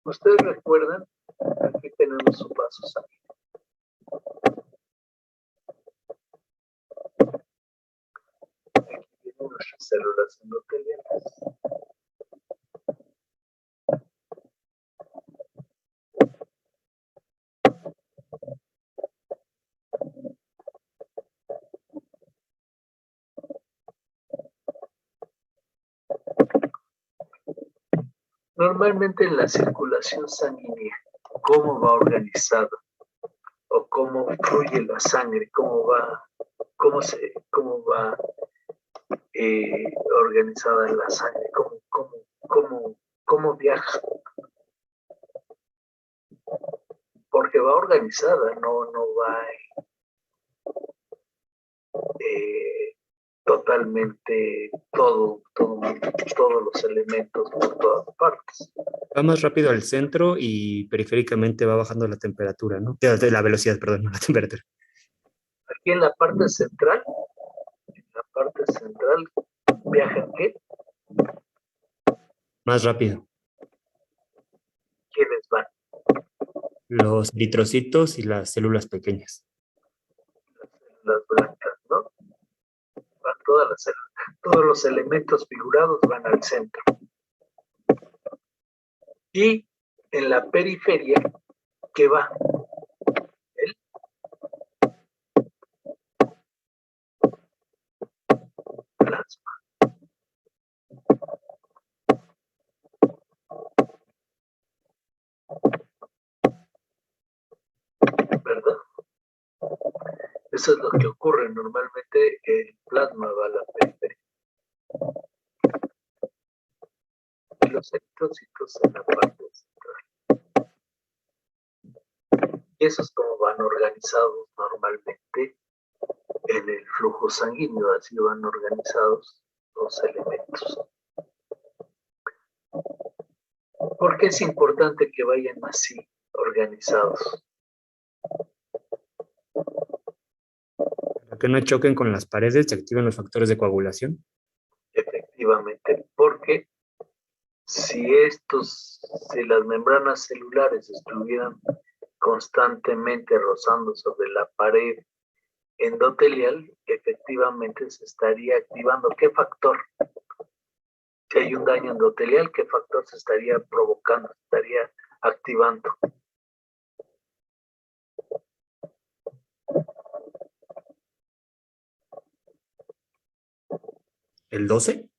¿ustedes recuerdan? Aquí tenemos un vaso sanguíneo. Aquí tienen nuestras células endoteliales. Normalmente en la circulación sanguínea, ¿cómo va organizada? ¿O cómo fluye la sangre? ¿Cómo va organizada en la sangre, cómo viaja. Porque va organizada, no va totalmente todos los elementos por todas partes. Va más rápido al centro y periféricamente va bajando la temperatura, ¿no? La velocidad, perdón, no la temperatura. Aquí en la parte central, viaja ¿qué? Más rápido. ¿Quiénes van? Los eritrocitos y las células pequeñas. Las blancas, ¿no? Van todas las células, todos los elementos figurados van al centro. Y en la periferia, ¿qué va? El plasma. ¿Verdad? Eso es lo que ocurre normalmente, el plasma va a la periferia. Y los eritrocitos en la parte central. Y eso es como van organizados normalmente en el flujo sanguíneo, así van organizados los elementos. ¿Por qué es importante que vayan así organizados? Para que no choquen con las paredes, se activan los factores de coagulación. Efectivamente, porque si las membranas celulares estuvieran constantemente rozando sobre la pared endotelial, efectivamente se estaría activando. ¿Qué factor? Si hay un daño endotelial, ¿qué factor se estaría provocando? Se estaría activando. ¿El 12?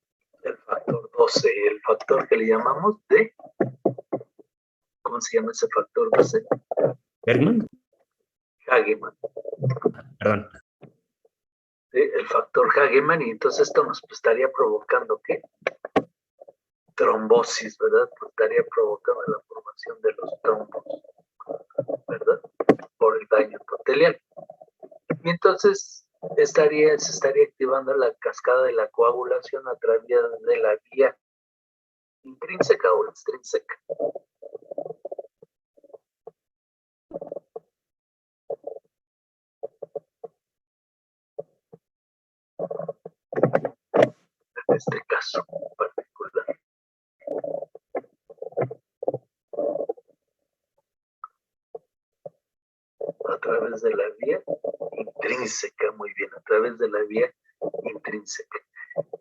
El factor 12, el factor que le llamamos de... ¿Cómo se llama ese factor 12? ¿Bergman? Hageman. Perdón. El factor Hageman, y entonces esto nos estaría provocando ¿qué? Trombosis, ¿verdad? Pues estaría provocando la formación de los trombos, ¿verdad? Por el daño endotelial. Y entonces se estaría activando la cascada de la coagulación a través de la vía intrínseca o extrínseca. En este caso particular. A través de la vía intrínseca, muy bien, a través de la vía intrínseca.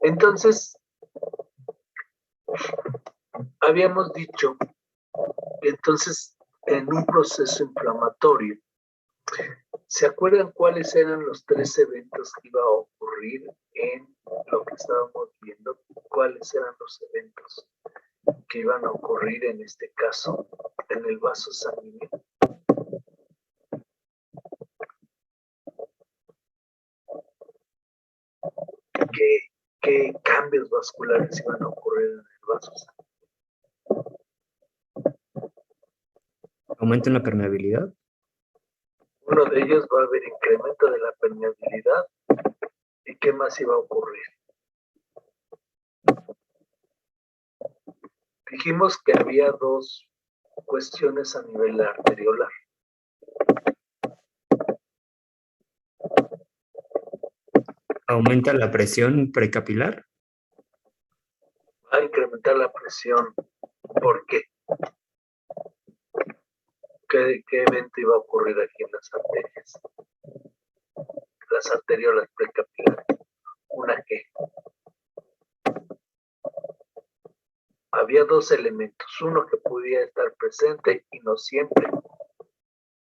Entonces, habíamos dicho que entonces en un proceso inflamatorio, ¿se acuerdan cuáles eran los 3 eventos que iba a ocurrir en lo que estábamos viendo? ¿Cuáles eran los eventos que iban a ocurrir en este caso en el vaso sanguíneo? ¿Qué cambios vasculares iban a ocurrir en el vaso sanguíneo? ¿Aumenta en la permeabilidad? Uno de ellos va a haber incremento de la permeabilidad. ¿Y qué más iba a ocurrir? Dijimos que había 2 cuestiones a nivel arteriolar. ¿Aumenta la presión precapilar? Va a incrementar la presión. ¿Por qué? ¿Qué evento iba a ocurrir aquí en las arterias? Las arteriolas precapilares. ¿Una qué? Había 2 elementos. Uno que pudiera estar presente y no siempre.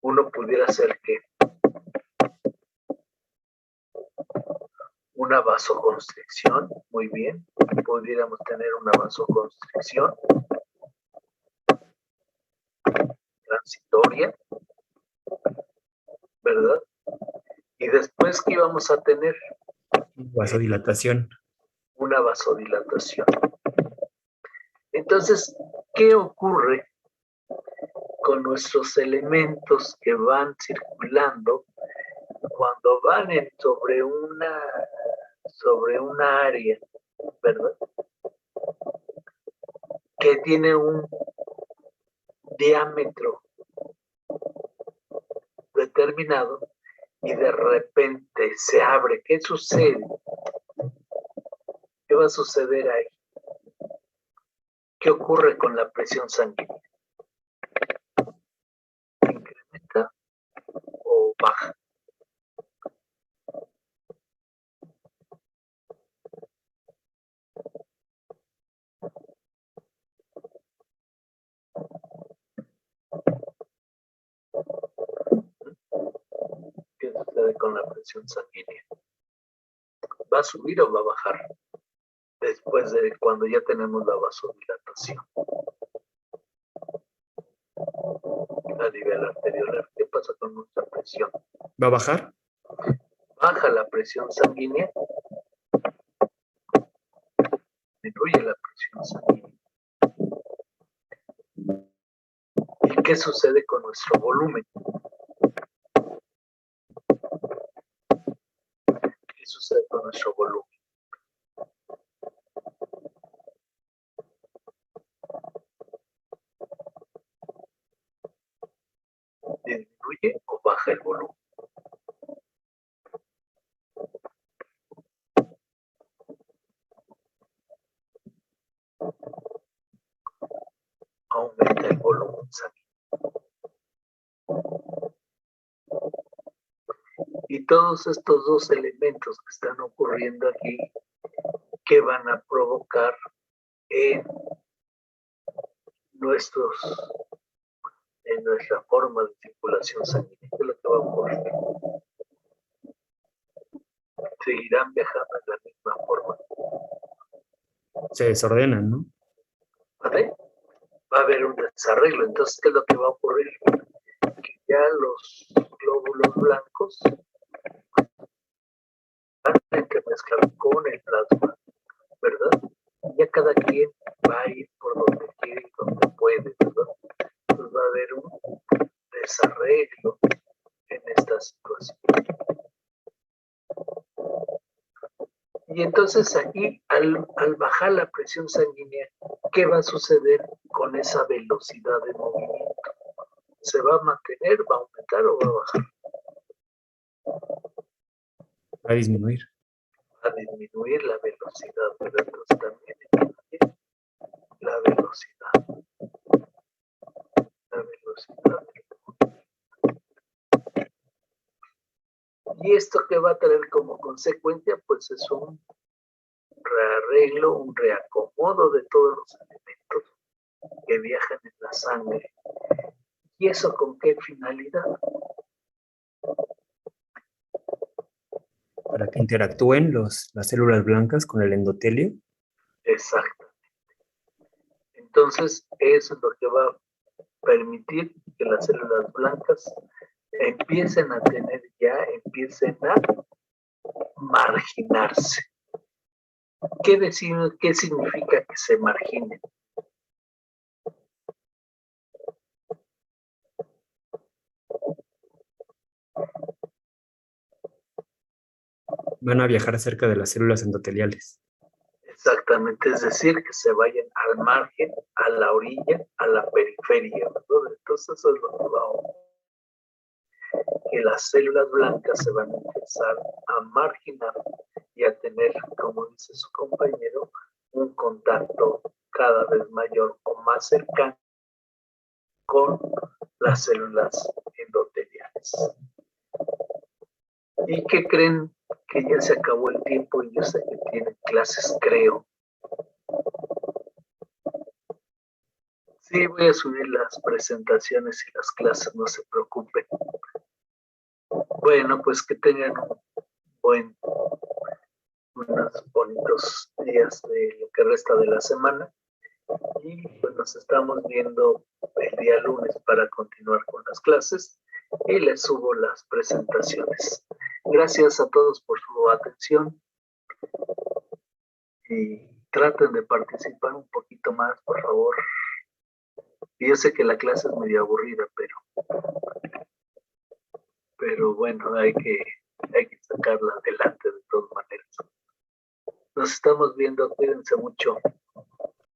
Uno pudiera ser que una vasoconstricción, muy bien. Pudiéramos tener una vasoconstricción transitoria, ¿verdad? Y después, ¿qué íbamos a tener? Vasodilatación. una vasodilatación. Entonces, ¿qué ocurre con nuestros elementos que van circulando cuando van sobre una área, ¿verdad? Que tiene un diámetro determinado y de repente se abre? ¿Qué sucede? ¿Qué va a suceder ahí? ¿Qué ocurre con la presión sanguínea? ¿Incrementa o baja? ¿Qué sucede con la presión sanguínea? ¿Va a subir o va a bajar? Después de cuando ya tenemos la vasodilatación a nivel arteriolar. ¿Qué pasa con nuestra presión? ¿Va a bajar? Baja la presión sanguínea, disminuye la presión sanguínea. ¿Y qué sucede con nuestro volumen? ¿Qué sucede con nuestro volumen? ¿Disminuye o baja el volumen? Aumenta el volumen sanguíneo. Y todos estos dos elementos que están ocurriendo aquí, ¿qué van a provocar en nuestra forma de circulación sanguínea? ¿Qué es lo que va a ocurrir? Seguirán viajando en la misma forma. Se desordenan, ¿no? ¿Vale? Va a haber un desarreglo. Entonces, ¿qué es lo que va a ocurrir? Que ya los glóbulos blancos van a intermezclar con el plasma, ¿verdad? Ya cada quien va a ir por donde quiere y donde puede, ¿verdad? Entonces va a haber un desarreglo en esta situación. Y entonces aquí, al bajar la presión sanguínea, ¿qué va a suceder con esa velocidad de movimiento? ¿Se va a mantener, va a aumentar o va a bajar? Va a disminuir. Va a disminuir la velocidad, ¿verdad? Entonces también disminuye la velocidad. La velocidad. Y esto que va a traer como consecuencia, pues es un rearreglo, un reacomodo de todos los elementos que viajan en la sangre. ¿Y eso con qué finalidad? Para que interactúen las células blancas con el endotelio. Exactamente. Entonces, eso es lo que va a permitir que las células blancas empiecen a marginarse. ¿Qué significa que se marginen? Van a viajar cerca de las células endoteliales. Exactamente, es decir, que se vayan al margen, a la orilla, a la periferia, ¿verdad? Entonces eso es lo que va a ocurrir. Que las células blancas se van a empezar a marginar y a tener, como dice su compañero, un contacto cada vez mayor o más cercano con las células endoteliales. ¿Y qué creen? Que ya se acabó el tiempo y yo sé que tienen clases, creo. Sí, voy a subir las presentaciones y las clases, no se preocupen. Bueno, pues que tengan unos bonitos días de lo que resta de la semana. Y pues nos estamos viendo el día lunes para continuar con las clases y les subo las presentaciones. Gracias a todos por su atención y traten de participar un poquito más, por favor. Y yo sé que la clase es medio aburrida, pero bueno, hay que sacarla adelante de todas maneras. Nos estamos viendo, cuídense mucho.